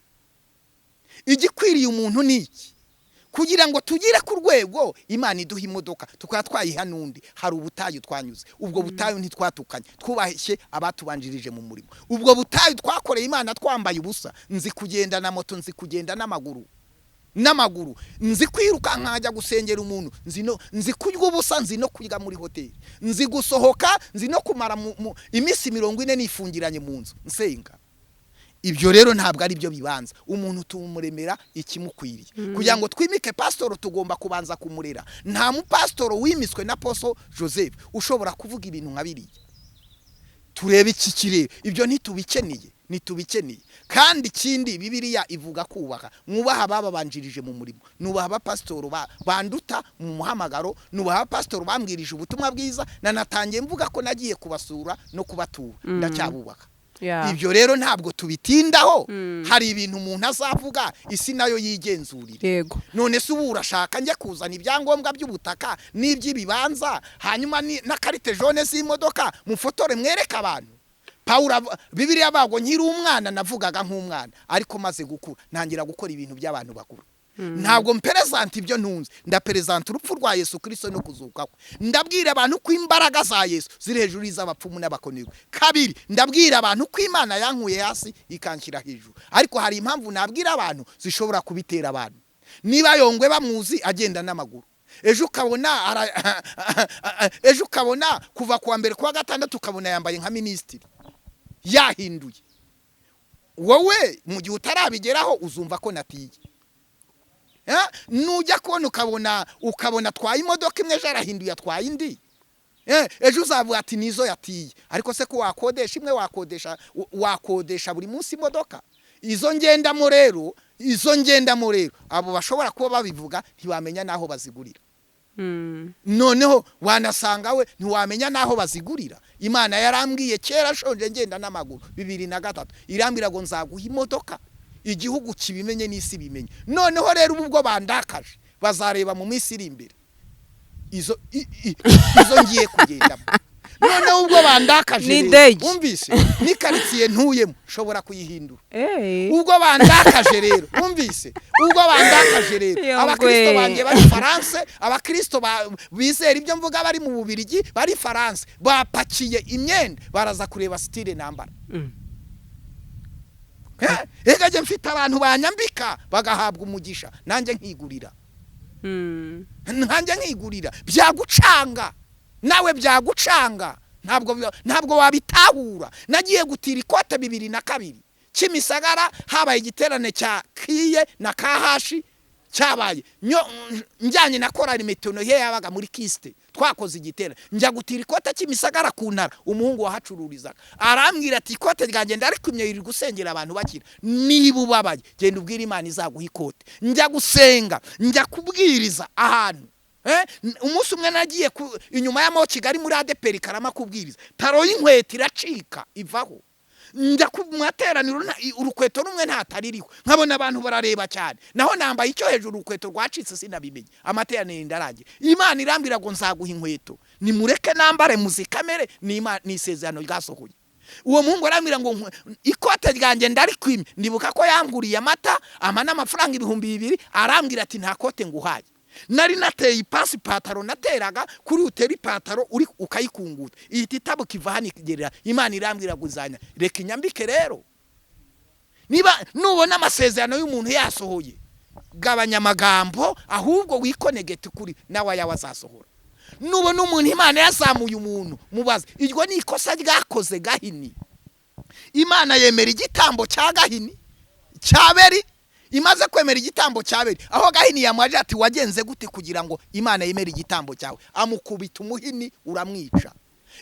Igikwiriye umuntu ni iki? Kugira ngo tugire ku rwego Imana iduha imodoka tukaba twayiha n'undi, hari ubutayu twanyuze. Ubwo butayu ntitwatukanye, twubahishye abatubanjirije mu murimo. Ubwo butayu twakoreye Imana twambaye ubusa, nzi kugenda na moto, nzi kugenda n'amaguru. n'amaguru, nzi kwiruka nkajya gusengera umuntu, nzi kurya ubusa, nzi no kwiga muri hoteli, nzi gusohoka, nzi no kumara iminsi 40 nifungiranye mu nzu nsenga. Ibyo rero ntabwo ari byo bibanza. Umuntu tumuremera ikimukwiriye. Kugira ngo twimike pastor tugomba kubanza kumurera. Nta mu pastor wimiswe na Apostle Joseph ushobora kuvuga ibintu nka biriya. Turebe iki kirere, ibyo ntitubikeneye. Kandi ikindi Bibiliya ivuga kubaka. Mwubaha babanjirije mu murimo, nubaha abapastor banduta mu muhamagaro, nubaha pastor bambwirije ubutumwa bwiza, natangiye mvuga ko nagiye kubasura no kubatura, ndacyabubaka. Ibyo rero ntabwo tubitindaho. Hari ibintu umuntu azavuga isi nayo yigenzurire. None se ubu urashaka njye kuzana ibyangombwa by'ubutaka n'iby'ibibanza, hanyuma na karite jaune z'imodoka mufotore mwereka abantu? Paula Bibiliya bago nkiri umwana navugaga nk'umwana, ariko maze gukura ntangira gukora ibintu by'abantu bakuru. Ntabwo mperezanta ibyo ntunze, ndaperezanta urupfu rwa Yesu Kristo no kuzuka kwe. Ndabwira abantu ko imbaraga za Yesu ziri hejuru y'abapfumu n'abakonirwe. Kabiri, ndabwira abantu ko Imana yankuye hasi ikanshyira hejuru. Ariko hari impamvu nabwira abantu zishobora kubitera abantu. Niba Yongwe bamuzi agenda n'amaguru, ejo ukabona kuva kuwa mbere kuwa gatandatu ukabona yambaye nka minisitiri yahinduye. Wowe mu gihe utarabigeraho uzumva ko natiye. Nujya kubona ukabona twaye imodoka imwe jarahinduye atwaye indi, ejo uzavuga ati nizo yatiye. Ariko se ko wakodesha imwe, wakodesha buri munsi imodoka. Izo ngendamo rero abo bashobora kuba babivuga ntibamenya naho bazigurira. Noneho wanasanga we ntiwamenya naho bazigurira. Imana yarambwiye kera shonje ngenda n'amaguru 2003 irambira ngo nzaguha imodoka, igihugu kibimenye n'isi bimenye. Noneho rero ubwo bandakaje bazareba mu minsi iri imbere izo ngiye kugendamo. Noneho ubwo bandakaje umvise ni quartier ntuyemo shobora kuyihindura. Ubwo bandakaje rero umvise, ubwo bandakaje rero abakristo banje bari France, abakristo bizera ibyo mvuga bari mu Bubirigi, bari France, bapakiye imyenda baraza kureba style nambara. Egaje mfite abantu banyambika bagahabwa umugisha, nanjye nkigurira. Nanjye nkigurira byagucanga, nawe byagucanga, ntabwo wabitahura. Nagiye gutira ikote 2002 Kimisagara, habaye igiterane cya Kiye na Kahashi cyabaye njyanye na korali metono ye yabaga muri Kiste, twakoze igiterane njya gutira ikote Kimisagara kuntara. Umuhungu wahacururizaga arambwira ati ikote ryanjye ndarikumye iri gusengera abantu bakira, niba ubabaye genda ubwira Imana izaguha ikote. Njya gusenga, njya kubwiriza ahantu. Umunsi umwe nagiye inyuma y'amo Kigali muri ADPR Karama kubwiriza, taro y'inkweto iracika ivaho. Njya kumateraniro urukweto rumwe ntataririho, nkabona abantu barareba cyane, naho nambaye icyo hejuru urukweto rwacitse sinabimenye. Amateraniro ndarangiye, Imana irambira ngo nzaguha inkweto, nimureke nambare muzikamere, ni isezerano ryasohoye. Uwo muhungu arambira ngo ikote ryanjye ndarikwimye. Ndibuka ko yanguriye amata n'amafaranga 2000, arambira ati nta kote nguhaye. Nari nateye ipasi pataro nateraga kuri uteri pataro uri ukayikunguta, ihita itabuka iva hano ikigerera. Imana irambwira guzanya reka inyambike rero. Niba nubona amasezerano y'umuntu yasohoye, gabanya amagambo ahubwo wikonegete kuri nawe yawazasohora. Nubona umuntu Imana yazamuye umuntu mubaze, iryo ni ikosa ryakoze Gahini. Imana yemera igitambo cya Gahini cyaberi, imaze kwemera igitambo cyaberi, aho Gahini yamwaje ati wagenze gute kugira ngo Imana yemera igitambo cyawe? Amukubita umuhini uramwica.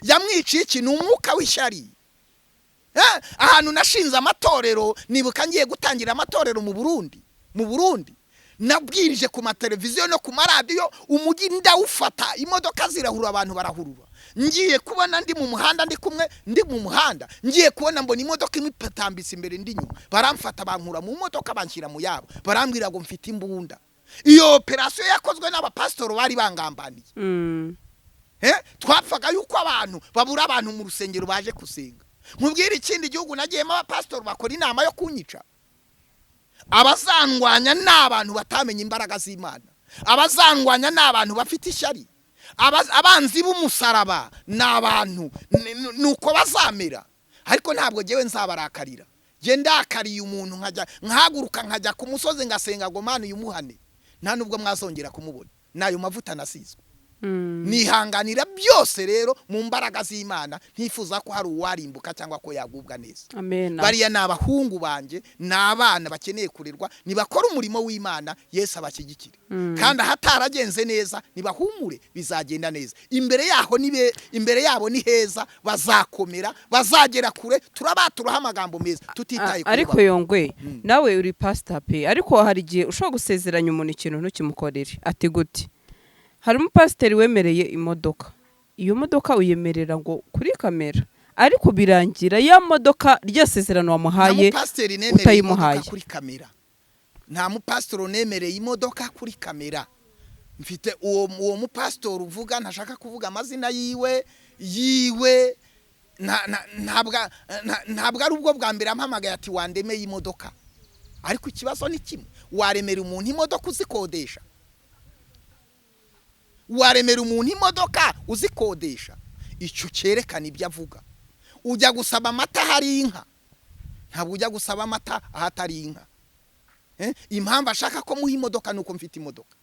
Yamwiciye ikintu umwuka w'ishyari. Ahantu nashinze amatorero, nibuka ngiye gutangira amatorero mu Burundi nabwirije ku mateleviziyo no ku maradiyo, umujyi ndawufata, imodoka zirahura, abantu barahurura. Ngiye kubona ndi mu muhanda, ndi mu muhanda, ngiye kubona mbona imodoka imwe patambitse imbere ndi nyuma, baramfata bankura mu modoka banshyira mu yabo, barambwira ngo mfite imbunda. Iyo operation yakozwe n'abapastor bari bangambaniye. Twapfaga yuko abantu babura abantu mu rusengero baje kusenga. Mubwira ikindi gihugu nagiyemo abapastor bakora inama yo kunyica. Abazangwanya n'abantu batamenye imbaraga z'Imana, abazangwanya n'abantu bafite ishyari, abanzi b'umusaraba n'abantu nuko bazamera. Ariko ntabwo jewe nzabarakarira. je ndakariye umuntu nkahaguruka nkajya ku musozi ngasenga ngo Mana uyumuhane nta nubwo mwazongera kumubona nayo mavuta nasizwe nihanganira byose rero mu mbaraga z'Imana ntifuza ko hari uwarimbuka cyangwa ko yagubwa neza. Amen. Bariya nabahungu banje n'abana bakeneye kurerwa nibakora umurimo w'Imana Yesu abashyigikire kandi ahataragenze neza nibahumure bizagenda neza. Imbere yabo ni heza bazakomera bazagera kure turabaturaho amagambo meza tutitaye kuri ariko Yongwe nawe uri pastor pe ariko hari gihe ushobora gusezeranya umuntu ikintu ntukimukorere ati gute hari umupasiteri wemereye imodoka iyo modoka uyemerera ngo kuri kamera ariko birangira ya modoka ryasezerano wamuhaye utayimuhaye kuri kamera. Nta mupasitoro nemereye imodoka kuri kamera. Mfite uwo mupasitoro uvuga ntashaka kuvuga amazina yiwe ntabwo ari ubwo bwa mbere ampamagaye ati wandemeye imodoka. Ariko ikibazo ni kimwe, waremera umuntu imodoka uzikodesha? Waremera umuntu imodoka uzikodesha? Icyo cyerekana ibyo avuga. Ujya gusaba amata hari inka, ntabwo ujya gusaba amata ahatari inka. Impamvu ashaka ko muha imodoka nuko mfite imodoka,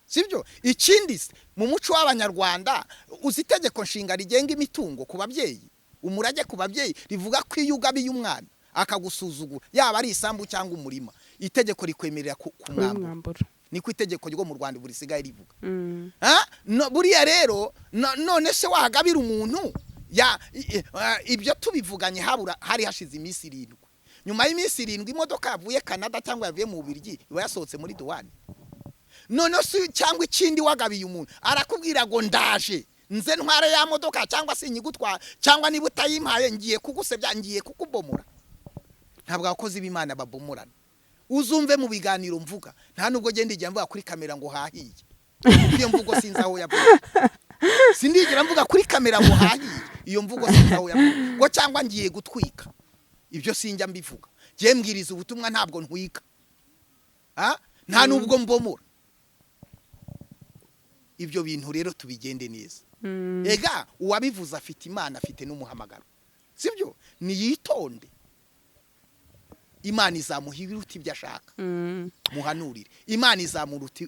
sibyo? Ikindi mu muco w'Abanyarwanda uzitegeko nshinga rigenga imitungo ku babyeyi, umurage ku babyeyi rivuga ko iyo ugabiye umwana akagusuzugura yaba ari isambu cyangwa umurima itegeko rikwemerera kumwambura. Niko itegeko ryo mu Rwanda buri sigaye rivuga. Buriya rero none se wahagabira umuntu ibyo tubivuganye hari hashize iminsi 7. Nyuma y'iminsi 7 imodoka yavuye Canada cyangwa yavuye mu Bubiligi iba yasohotse muri douane. None se cyangwa ikindi wagabiye umuntu arakubwira ngo ndaje nze ntware ya modoka cyangwa se nyigutwara cyangwa niba utayimpaye ngiye kugusebya ngiye kukubomora. Ntabwo abakozi b'Imana babomorana. Uzumve mu biganiro mvuga nta nubwo genda ijya mvuga kuri kamera ngo hahiye. Iyo mvugo sinzi aho yavuye. Sindigira mvuga kuri kamera ngo hahiye. Iyo mvugo sinzi aho yavuye. Ngo cyangwa ngiye gutwika. Ibyo sinjya mbivuga. Je mbwiriza ubutumwa ntabwo ntwika. Nta nubwo mbomora. Ibyo bintu rero tubigende neza. Ega uwabivuza afite Imana afite n'umuhamagaro. Sibyo? Niyitonde. Imana izamuha ibiruti ibyo ashaka. Muhanurire. Imana izamuruta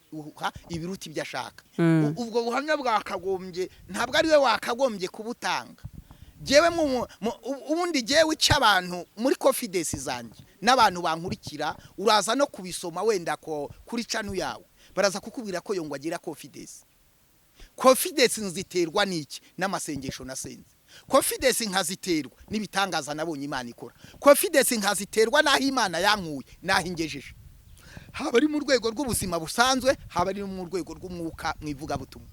ibiruti ibyo ashaka. Ubwo buhamya bwakagombye ntabwo ari we wakagombye kubutanga. Jewe ubundi jewe cy'abantu muri confidence zanjye n'abantu bankurikira uraza no kubisoma wenda ko kuri channel yawe baraza kukubwira ko Yongwe agira confidence. Confidence nziterwa n'iki? N'amasengesho nasenze. Confidence nkaziterwa nibitangaza nabonye Imana ikora. Confidence nkaziterwa naho Imana yankuye naho ingejeje. Haba ari mu rwego rw'ubuzima busanzwe, haba ari mu rwego rw'umwuka mwivuga butumwa.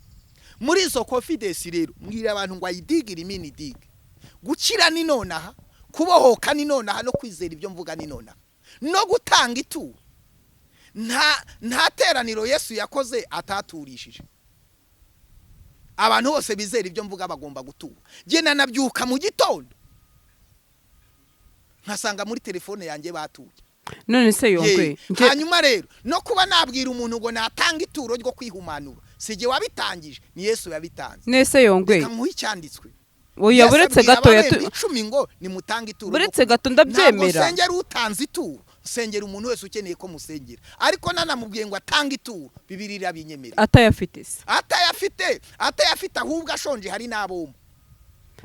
Muri izo confidence rero mbwira abantu ngo ayidigire imini dige. Gukira ni nonaha, kubohoka ni nonaha no kwizera ibyo mvuga ni nonaha. No gutanga ituro. Nta teraniro Yesu yakoze ataturishije. Abantu bose bizera ibyo mvuga bagomba gutura. Je nabyuka mu gitondo nkasanga muri telefone yanjye batuye. None se Yongwe hanyuma rero no kuba nabwira umuntu ngo natanga ituro ryo kwihumanura sije wabitangije ni Yesu yabitanze. Nese Yongwe kamuha icyanditswe. Oya buretse gato ya 10 ngo nimutanga ituro. Buretse gato ndabyemera. Sengera utanze ituro. Sengera umuntu wese ukeneye ko musengera. Ariko nanamubwiye ngo atanga ituro Bibiliya irabinyemerera. Atayafite se. Atayafite ahubwo ashonje hari naboma.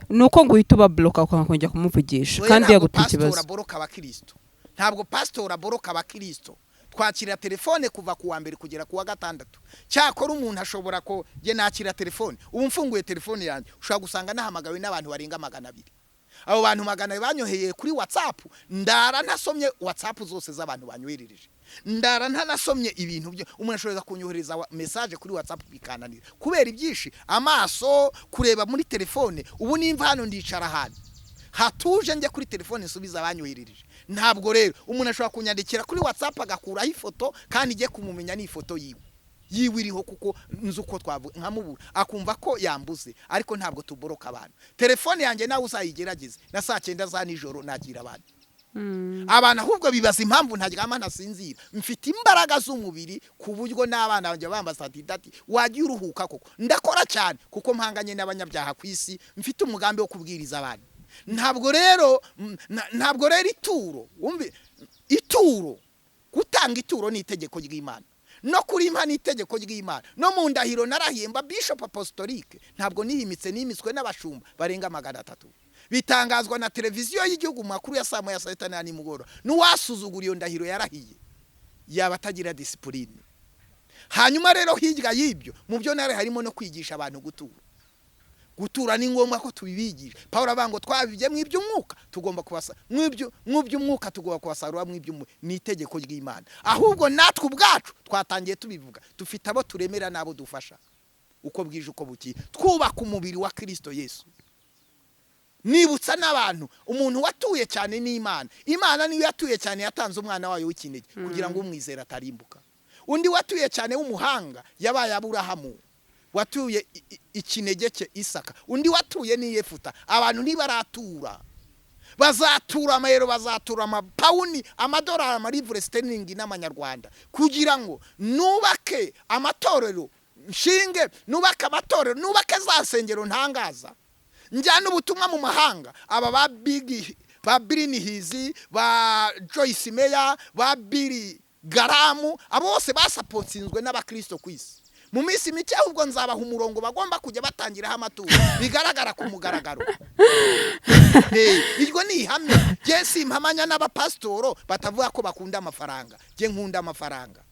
Nuko ngo uhita ubabloka ukongera kumuvugisha kandi yaguta ikibazo. Pastor aboroka abakristo. Ntabwo pastor aboroka abakristo. Twakira telefone kuva ku wa mbere kugera ku wa gatandatu. Cyakora umuntu ashobora ko je nakira telefone. Ubu mfunguye telefone yanjye ushaka gusanga nahamagawe n'abantu barenga 200. Abo bantu 200 banyoheye kuri WhatsApp. Ndara ntasomye WhatsApp zose z'abantu banyoherereje. Ndara ntanasomye ibintu byo umuntu ashobora kunyohereza message kuri WhatsApp bikananira. Kubera ibyishi amaso kureba muri telefone. Ubu nimva hano ndicara hano. Hatuje nje kuri telefone nsubiza abanyoherereje. Ntabwo rero umuntu ashobora kunyandikira kuri WhatsApp agakuraho ifoto kandi igiye kumumenya ni ifoto yiwe iriho kuko nzuko twavuga nkamubura akumva ko yambuze ariko ntabwo tuboroka abantu. Telefone yanjye nawe uzayigerageze na saa 9 za nijoro nagira abantu. Abana ahubwo bibaza impamvu ntaryama nasinzira. Mfite imbaraga z'umubiri ku buryo n'abana banje bambaza ati wagiye uruhuka koko. Ndakora cyane kuko mpanganye n'abanyabyaha ku isi mfite umugambi wo kubwiriza abantu. ntabwo rero ituro gutanga ituro ni itegeko ry'Imana no kurimpa ni itegeko ry'Imana no mu ndahiro narahimba bishop apostolique ntabwo nimitswe n'abashumba barenga 300 bitangazwa na televiziyo y'igihugu makuru ya saa 7 nimugoro n'uwasuzugura iyo ndahiro yarahiye yaba atagira discipline. Hanyuma rero hirya y'ibyo mu byo nare harimo no kwigisha abantu gutura ni ngombwa ko tubibigisha. Paulo abango twabibye mw'iby'umwuka tugomba kubasa mw'iby'umwuka tugomba kubasarura mw'iby'umwuka ni itegeko ry'Imana. Ahubwo natwe ubwacu twatangiye tubivuga dufite abo turemera nabo dufasha uko bwije uko buki twubaka umubiri wa Kristo Yesu. Nibutsa n'abantu umuntu watuye cyane n'Imana. Imana niyo yatuye cyane yatanze umwana wayo w'ikinege kugira ngo umwizera atarimbuka. Undi watuye cyane w'umuhanga yabaye Aburahamu watuye ikinege cye Isaka. Undi watuye ni Yefuta. Abantu ntibaratura bazatura amayero bazatura amapawuni amadolari amarivure sterling n'amanyarwanda kugira ngo nubake amatorero nshinge nubake amatorero nubake za nsengero ntangaza njyana ubutumwa mu mahanga aba ba big ba Brini Hizi ba Joyce Meya ba Billy Garamu abo bose basapotsinzwe n'abakristo kwisi. Mu minsi mike ahubwo nzabaha umurongo bagomba kujya batangiraho amaturo bigaragara ku mugaragaro. Iryo ni ihame. Je simpamanya n'abapastoro batavuga ko bakunda amafaranga. Je nkunda amafaranga.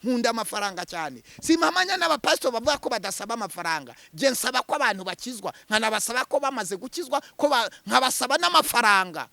Nkunda amafaranga cyane. Simpamanya n'abapastoro bavuga ko badasaba amafaranga. Je nsaba ko abantu bakizwa nkanabasaba ko bamaze gukizwa ko nkabasaba n'amafaranga.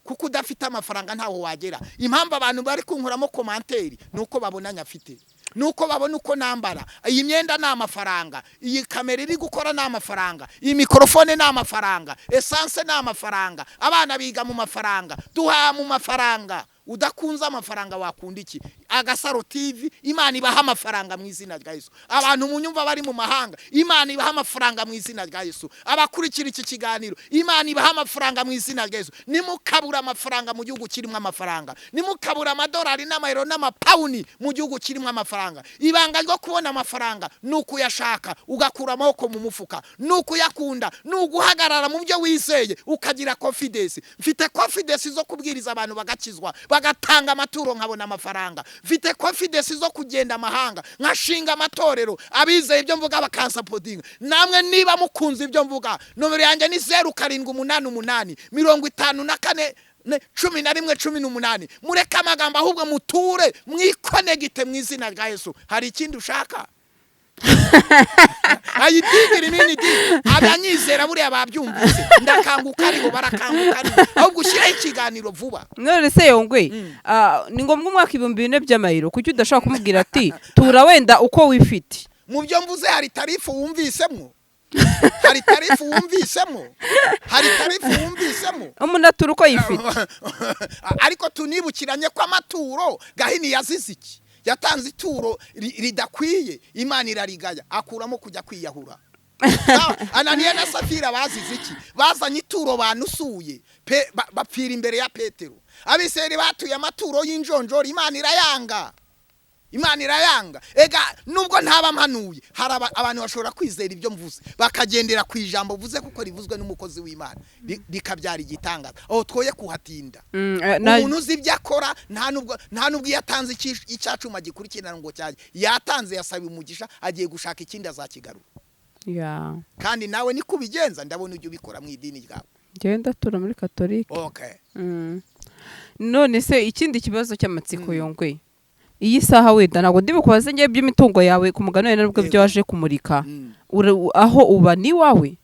Kuko udafite amafaranga ntaho wagera. Impamvu abantu bari kunkuramo komanteri nuko babona nyafite. Nuko babona uko nambara. Iyi myenda na amafaranga, iyi kamera iri gukora na amafaranga, iyi mikrofone na amafaranga, essence na amafaranga, abana biga mu mafaranga, duha mu mafaranga. Udakunza amafaranga wakunda iki? Agasaro TV Imana ibaha amafaranga mu izina rya Yesu. Abantu munyumva bari mu mahanga Imana ibaha amafaranga mu izina rya Yesu. Abakurikira iki kiganiro Imana ibaha amafaranga mu izina rya Yesu. Nimukabura amafaranga mu gihugu kirimo amafaranga. Nimukabura amadolari n'amayero n'amapawuni mu gihugu kirimo amafaranga. Ibanga ryo kubona amafaranga nuko yashaka ugakura amaboko mu mufuka nuko yakunda nuguhagarara mu byo wizeye ukagira confidence. Mfite confidence zo kubwiriza abantu bagakizwa bagatanga amaturo nkabona amafaranga. Mfite confidence zo kugenda amahanga nkashinga amatorero abizeye ibyo mvuga bakansapotinga. Namwe niba mukunze ibyo mvuga nomero yanjye ni 0788 54 11 mureka amagambo ahubwo muture mwikonegite mu izina rya Yesu. Hari ikindi ushaka? Ayidigiri nini di abanyizera buriya babyumvise ndakanguka ariho barakanguka ahubwo ushyiraho ikiganiro vuba. None se Yongwe ni ngombwa umwaka 2000 by'amayiro kuki udashaka kumubwira ati tura wenda uko wifite? Mu byo mvuze hari tarifu wumvisemo hari tarifu wumvisemo umuntu atura uko yifite. Ariko tunibukiranye ko amaturo Gahini yazize iki? Yatanze ituro ridakwiye Imana irarigaya akuramo kujya kwiyahura. Ananiya na Safira bazize iki? Bazanye ituro banusuye bapfira imbere ya Petero. Abiseri batuye amaturo y'injonjori Imana irayanga. Ega nubwo ntaba mpanuye hari abantu bashobora kwizera ibyo mvuze bakagendera ku ijambo vuze kuko rivuzwe n'umukozi w'Imana bikabyara igitangaza. Aho twoye kuhatinda. Umuntu uzi ibyo akora nta nubwo yatanze icyacuma gikurikirana ngo cyaje yatanze yasaba umugisha agiye gushaka ikindi azakigarura. Kandi nawe ni kubigenza ndabona ujye ubikora mu idini ryawe. Genda tura muri Katolika. Okay. None se ikindi kibazo cy'amatsiko Yongwe. Iyi saha wenda nago ndibikubaze ngiye by'imitungo yawe ku mugano yana nubwo byo waje kumurika aho uba ni wawe.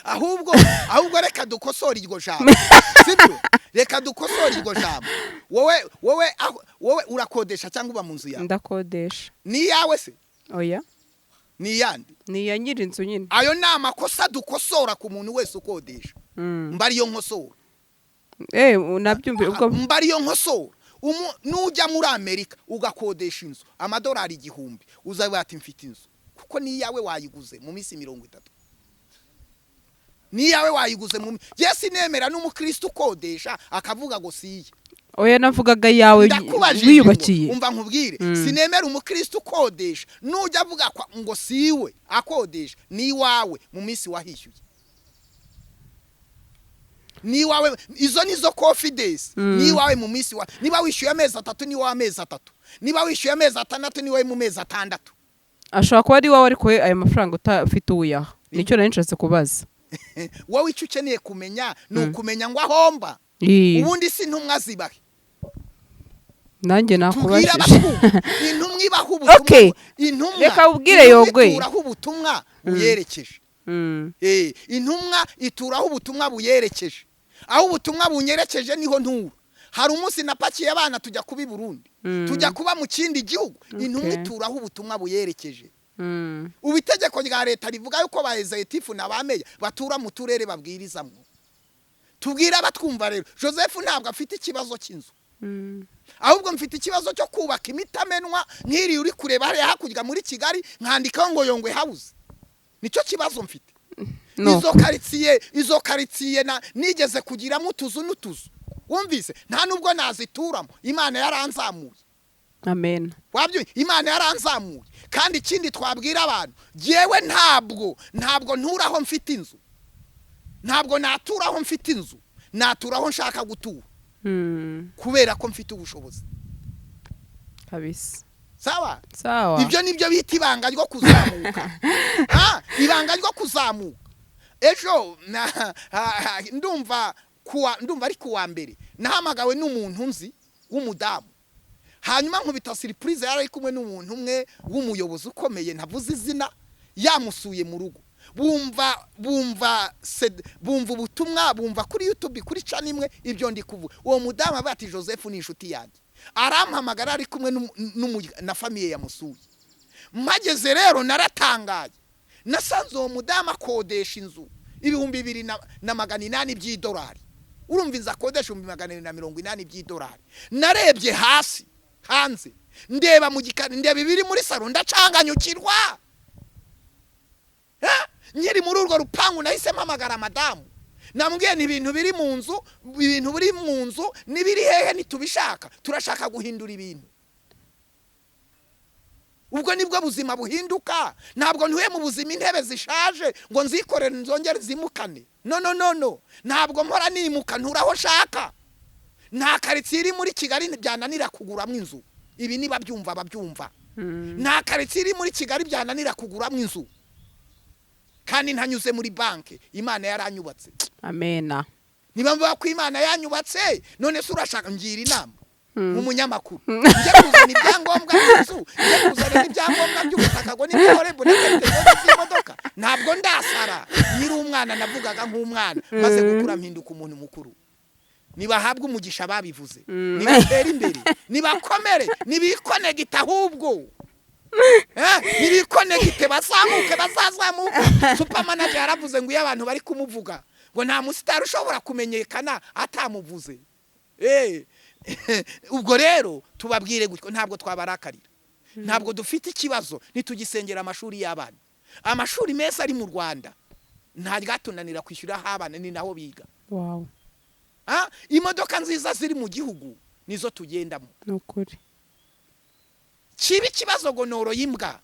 ahubwo reka dukosora iryo jambo. Sibyo? Reka dukosora iryo jambo. Wowe urakodesha cyangwa uba mu nzu yawe? Ndakodesha. Ni yawe se? Oya. Ni yandi? Ni ya nyiri inzu nyine. Ayo ni amakosa dukosora ku muntu wese ukodesha. Mbari yo nkosora. Nabyumve ubwo mbari yo nkosora. Nujya muri Amerika ugakodesha inzu amadolari 1000 uzabe ati mfite inzu kuko ni yawe wayiguze mu minsi 30. Ni yawe wayiguze mu Yesu nemera n'umukristo ukodesha akavuga ngo siye. Oya navugaga yawe wiyubakiye. Umva nkubwire sinemera umukristo ukodesha nujya avuga ngo siwe akodesha ni wawe mu minsi wahishyuye. ni wawe izo nizo confidence ni wawe mu minsi wa niba wishyuye amezi 3 ni wawe amezi 3 niba wishyuye amezi 6 ni wawe mu mezi 6 ashobora kuba ari wawe ariko ayo mafaranga utafite uyaha nicyo nari nshatse kubaza wowe icyo ukeneye kumenya ni ukumenya ngo ahomba ubundi si ntumwa zibahe nanjye nakubashije intumwa ibaho ubutumwa intumwa reka ubwire Yongwe ituraho ubutumwa buyerekeje intumwa ituraho ubutumwa buyerekeje aho ubutumwa bunyerekeje niho ntura hari umunsi napakiye abana tujya kubi Burundi tujya kuba mu kindi gihugu intumwa ituraho ubutumwa buyerekeje ubitegeko rya leta rivuga yuko ba executive nabameya batura mu turere babwirizamwe tubwira abatwumva rero Joseph ntabwo afite ikibazo cy'inzu ahubwo mfite ikibazo cyo kubaka imitamenwa nk'iri uri kureba hariya hakurya muri Kigali nkandikaho ngo Yongwe house nicyo kibazo mfite izo karitsiye nigeze kugiramo utuzu n'utuzu wumvise nta nubwo nazituramo Imana yaranzamuye amen wabyo Imana yaranzamuye kandi ikindi twabwira abantu jewe ntabwo nturaho mfite inzu ntabwo naturaho mfite inzu naturaho nshaka gutura kubera ko mfite ubushobozi kabisa sawa ibyo nibyo bita ibanga ryo kuzamuka ibanga ryo kuzamuka ejo ndumva ari kuwa mbere nahamagawe n'umuntu nzi w'umudamu hanyuma nkubita surprise yari kumwe n'umuntu umwe w'umuyobozi ukomeye ntavuze izina yamusuye mu rugo bumva ubutumwa bumva kuri YouTube kuri channel imwe ibyo ndi kuvuga uwo mudamu abati Joseph ni inshuti yanjye arampamagara ari kumwe na famille yamusuye mageze rero naratangaye nasanze uwo mudamu akodesha inzu ibihumbi 2,800 by'idolari urumva inzu akodesha 2,880 by'idolari narebye hasi hanze ndeba mu gikari ndeba ibiri muri salo ndacanganyukirwa nyiri muri urwo rupangu nahise mpamagara madamu namubwiye ni ibintu biri mu nzu nibiri hehe nitubishaka turashaka guhindura ibintu ubwo nibwo buzima buhinduka ntabwo ntuye mu buzima intebe zishaje ngo nzikorere nzongere zimukane no ntabwo mpora nimuka nturaho shaka nta karitsiye iri muri Kigali byananira kuguramo inzu ibi niba byumva babyumva nta karitsiye iri muri Kigali byananira kuguramo inzu kandi ntanyuze muri banke Imana yaranyubatse amena niba mvuga ko Imana yanyubatse none se urashaka ngira inama umunyamakuru njye kuzana ibyangombwa by'inzu njye kuzana ibyangombwa by'ubutaka ngo n'imikorebo n'imodoka ntabwo ndasara nyiri umwana navugaga nk'umwana maze gukura mpinduka umuntu mukuru nibahabwa umugisha babivuze nibatera imbere nibakomere nibikonegita ahubwo nibikonegite bazamuke bazazamuka supermanager yaravuze ngo iyo abantu bari kumuvuga ngo nta musitari ushobora kumenyekana atamuvuze ubwo rero tubabwire gutyo ntabwo twabarakarira ntabwo dufite ikibazo nitugisengera amashuri y'abana amashuri meza ari mu Rwanda nta ryatunanira kwishyura abana ni naho biga imodoka nziza ziri mu gihugu nizo tugendamo nukuri kibi kibazo ngo noro yimbwa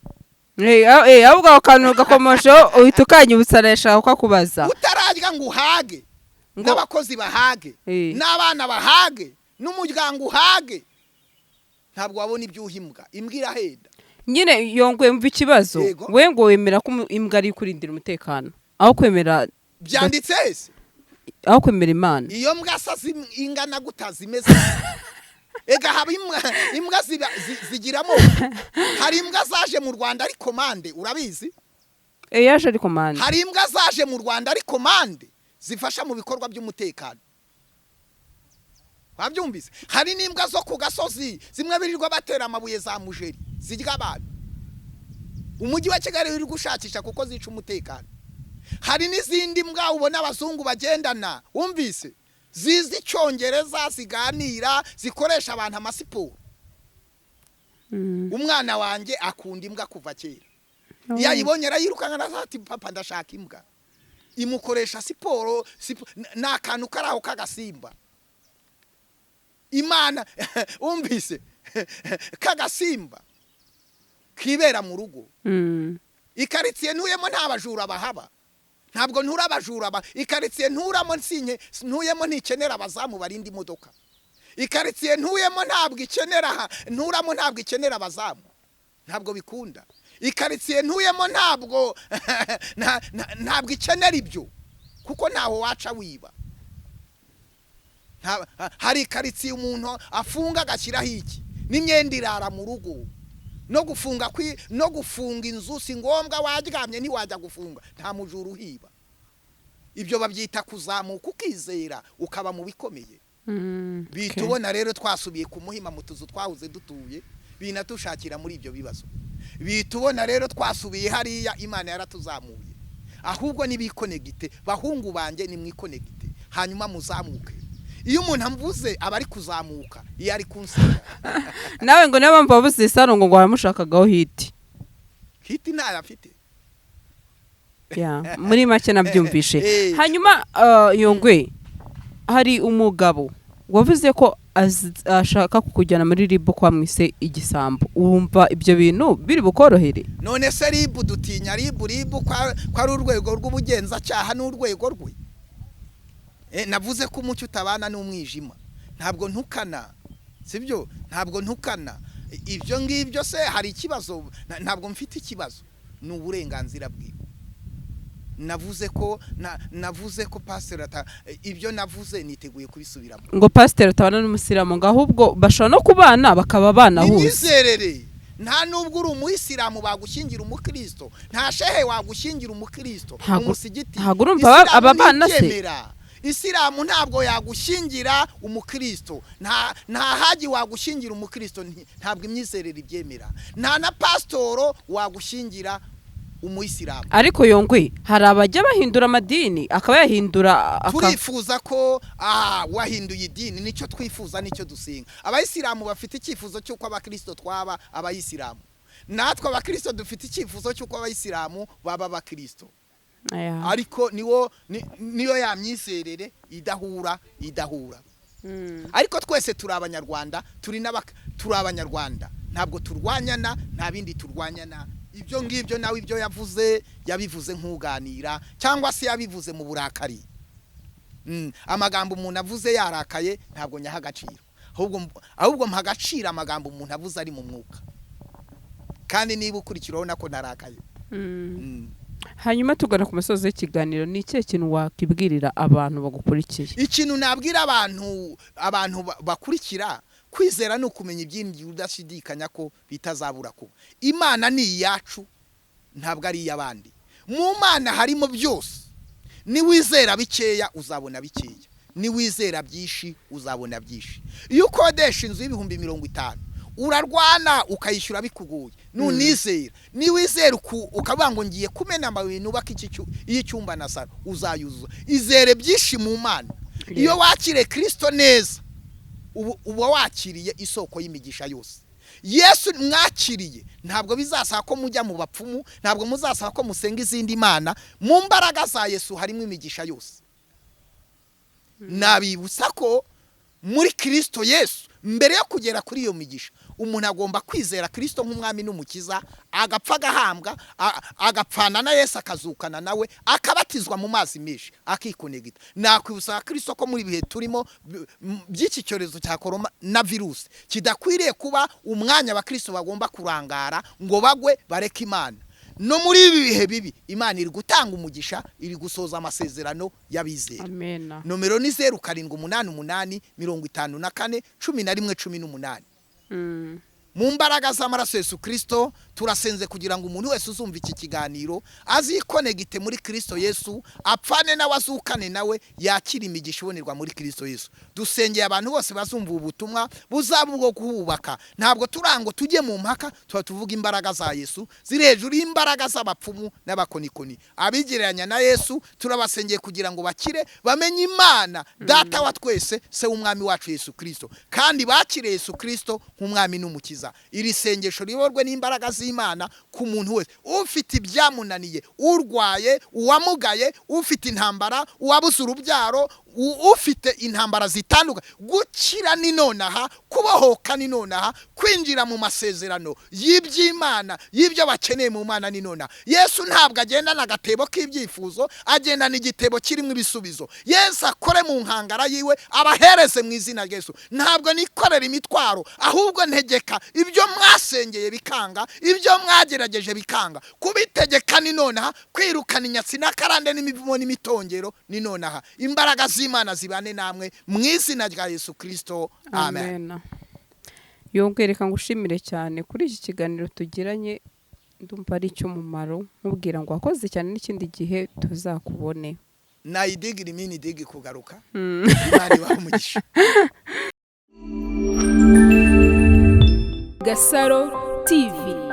ahubwo akantu gakomosho uhita ukanyibutsanisha uko kubaza utararya ngo uhage n'abakozi bahage n'abana bahage n'umuryango uhage ntabwo wabona ibyo uhimbwa imbwa irahenda nyine Yongwe mva ikibazo we ngo wemera ko imbwa ari kurindira umutekano aho kwemera byanditse ese aho kwemera Imana iyo mbwa sazi ingana gutazimeze ega haba imbwa zigiramo hari imbwa zaje mu Rwanda ari komande urabizi yaje ari komande hari imbwa zaje mu Rwanda ari komande zifasha mu bikorwa by'umutekano wabyumvise hari n'imbwa zo ku gasozi zimwe birirwa batera amabuye za mujeri zirya abantu umujyi wa Kigali uri gushakisha kuko zica umutekano hari n'izindi mbwa ubona abazungu bagendana wumvise zizi icyongereza ziganira zikoresha abantu amasiporo umwana wanjye akunda imbwa kuva kera yayibonye arayirukana ati papa ndashaka imbwa imukoresha siporo n'akantu karaho kagasimba Imana umvise kagasimba kibera mu rugo ikaritsiye ntuyemo nta bajura bahaba ntabwo ntura abajura ikaritsiye nturamo ntuyemo ntikenera abazamu barinda imodoka. Ikaritsiye ntuyemo nturamo ntabwo ikenera abazamu, ntabwo bikunda. Ikaritsiye ntuyemo ntabwo ikenera ibyo, kuko ntaho waca wiba. Hari ikaritsiye umuntu afunga agashyiraho iki n'imyenda irara mu rugo, no gufunga inzu si ngombwa, waryamye ntiwajya gufunga, nta mujura uhiba. Ibyo babyita kuzamuka ukizera ukaba mu bikomeye. Bitubona rero twasubiye ku Muhima mu tuzu twahuze dutuye, binatushakira muri ibyo bibazo. Bitubona rero twasubiye hariya, Imana yaratuzamuye. Ahubwo nibikonegite, bahungu banje nimwikonegite, hanyuma muzamuke. Iyo umuntu amvuze aba ari kuzamuka, iyo ari kunsiga. Nawe ngo niba mpamvu bavuze Salongo ngo baramushakagaho hiti ntayo afite. Muri make nabyumvishe. Hanyuma Yongwe, hari umugabo wavuze ko ashaka kukujyana muri Niba kwa mwise igisambo. Wumva ibyo bintu biri bukorohere? None se Niba dutinya Niba kwa ari urwego rw'ubugenzacyaha n'urwego rwe. Navuze ko umucyo utabana n'umwijima. Ntabwo ntukana, sibyo? Ntabwo ntukana. Ibyo ngibyo se hari ikibazo? Ntabwo mfite ikibazo, ni uburenganzira bwiwe. Navuze ko Pstr ibyo navuze niteguye kubisubiramo. Ngo Pstr atabana n'umusiramu, ngo ahubwo bashobora no kubana bakaba banahuza. Nizerere, nta nubwo uri umuyisilamu bagushyingira umukristo, nta shehe wagushyingira umukristo umusigiti. Ntabwo urumva aba bana se? Isilamu ntabwo yagushyingira umukristo, nta haji wagushyingira umukristo, ntabwo imyizerere ibyemera. Nta na pastoro wagushyingira umuyisilamu. Ariko Yongwe, hari abajya bahindura amadini akaba yahindura. Turifuza ko wahinduye idini, nicyo twifuza, nicyo dusenga. Abayisilamu bafite icyifuzo cy'uko abakristo twaba abayisilamu, natwe abakristo dufite icyifuzo cy'uko abayisilamu baba abakristo. Ariko niyo ya myizerere idahura. Ariko twese turi abanyarwanda, turi abanyarwanda, ntabwo turwanyana, nta bindi turwanyana. Ibyo ngibyo nawe ibyo yabivuze nk'uganira, cyangwa se yabivuze mu burakari. Amagambo umuntu avuze yarakaye ntabwo nyaha agaciro, ahubwo mpa agaciro amagambo umuntu avuze ari mu mwuka. Kandi niba ukurikiraho nako narakaye. Hanyuma tugana ku musozi w'ikiganiro, ni ikihe kintu wakibwirira abantu bagukurikiye? Ikintu nabwira abantu bakurikira, kwizera no kumenya ibyingi udashidikanya ko bitazabura kuba. Imana ni iyacu, ntabwo ari iy'abandi. Mu Mana harimo byose. Ni wizera bikeya uzabona bikeya, ni wizera byinshi uzabona byinshi. Iyo ukodesha inzu y'ibihumbi 50, urarwana ukayishyura bikugoye. Nunizera, ni wizera ukavuga ngo ngiye kumena amabuye nubaka icyumba na salo, uzayuzuza. Izere byinshi mu Mana. Iyo wakire Kristo neza, uba wakiriye isoko y'imigisha yose. Yesu mwakiriye, ntabwo bizasaba ko mujya mu bapfumu, ntabwo muzasaba ko musenga izindi mana. Mu mbaraga za Yesu harimo imigisha yose. Nabibutsa ko muri Kristo Yesu, mbere yo kugera kuri iyo migisha, umuntu agomba kwizera Kristo nk'umwami n'umukiza, agapfa agahambwa, agapfana na Yesu, akazukana nawe, akabatizwa mu mazi menshi, akikonegita. Nakwibutsa Kristo ko muri bihe turimo by'iki cyorezo cya korona na virusi, kidakwiriye kuba umwanya abakristo bagomba kurangara ngo bagwe bareke Imana. No muri ibi bihe bibi, Imana iri gutanga umugisha, iri gusoza amasezerano y'abizera. Amen. Nomero ni 0788 54 11 18. Mu mbaraga z'amaraso Yesu Kristo turasenze kugira ngo umuntu wese uzumva iki kiganiro azikonegite muri Kristo Yesu, apfane nawe azukane nawe, yakira imigisha ibonerwa muri Kristo Yesu. Dusengeye abantu bose bazumva ubutumwa buzaba bwo kuhubaka. Ntabwo turango tujye mu mpaka, tuvuga imbaraga za Yesu ziri hejuru y'imbaraga z'abapfumu n'abakonikoni. Abigereranya na Yesu turabasengeye kugira ngo bakire, bamenye Imana data wa twese, se w'umwami wacu Yesu Kristo, kandi bakire Yesu Kristo nk'umwami n'umukiza. Iri sengesho riborwe n'imbaraga z'Imana ku muntu wese ufite ibyamunaniye, urwaye, uwamugaye, ufite intambara, uwabuze urubyaro, ufite intambara zitandukanye, gukira ni nonaha, kubohoka ni nonaha, kwinjira mu masezerano y'iby'Imana, y'ibyo bakeneye mu Mana ni nonaha. Yesu ntabwo agendana agatebo k'ibyifuzo, agendana igitebo kirimo ibisubizo. Yesu akore mu nkangara yiwe, abahereze mu izina rya Yesu. Ntabwo nikorera imitwaro, ahubwo ntegeka ibyo mwasengeye bikanga, ibyo mwagerageje bikanga. Kubitegeka ni nonaha, kwirukana inyatsi n'akarande n'imivumo n'imitongero ni nonaha. Imbaraga z'Imana zibane namwe mu izina rya Yesu Kristo. Amen. Yongwe, reka ngushimire cyane kuri iki kiganiro tugiranye, ndumva ari icy'umumaro, nkubwira ngo wakoze cyane, n'ikindi gihe tuzakubone. Nayidigiri mini digi kugaruka. Imana ibahe umugisha. Gasaro TV.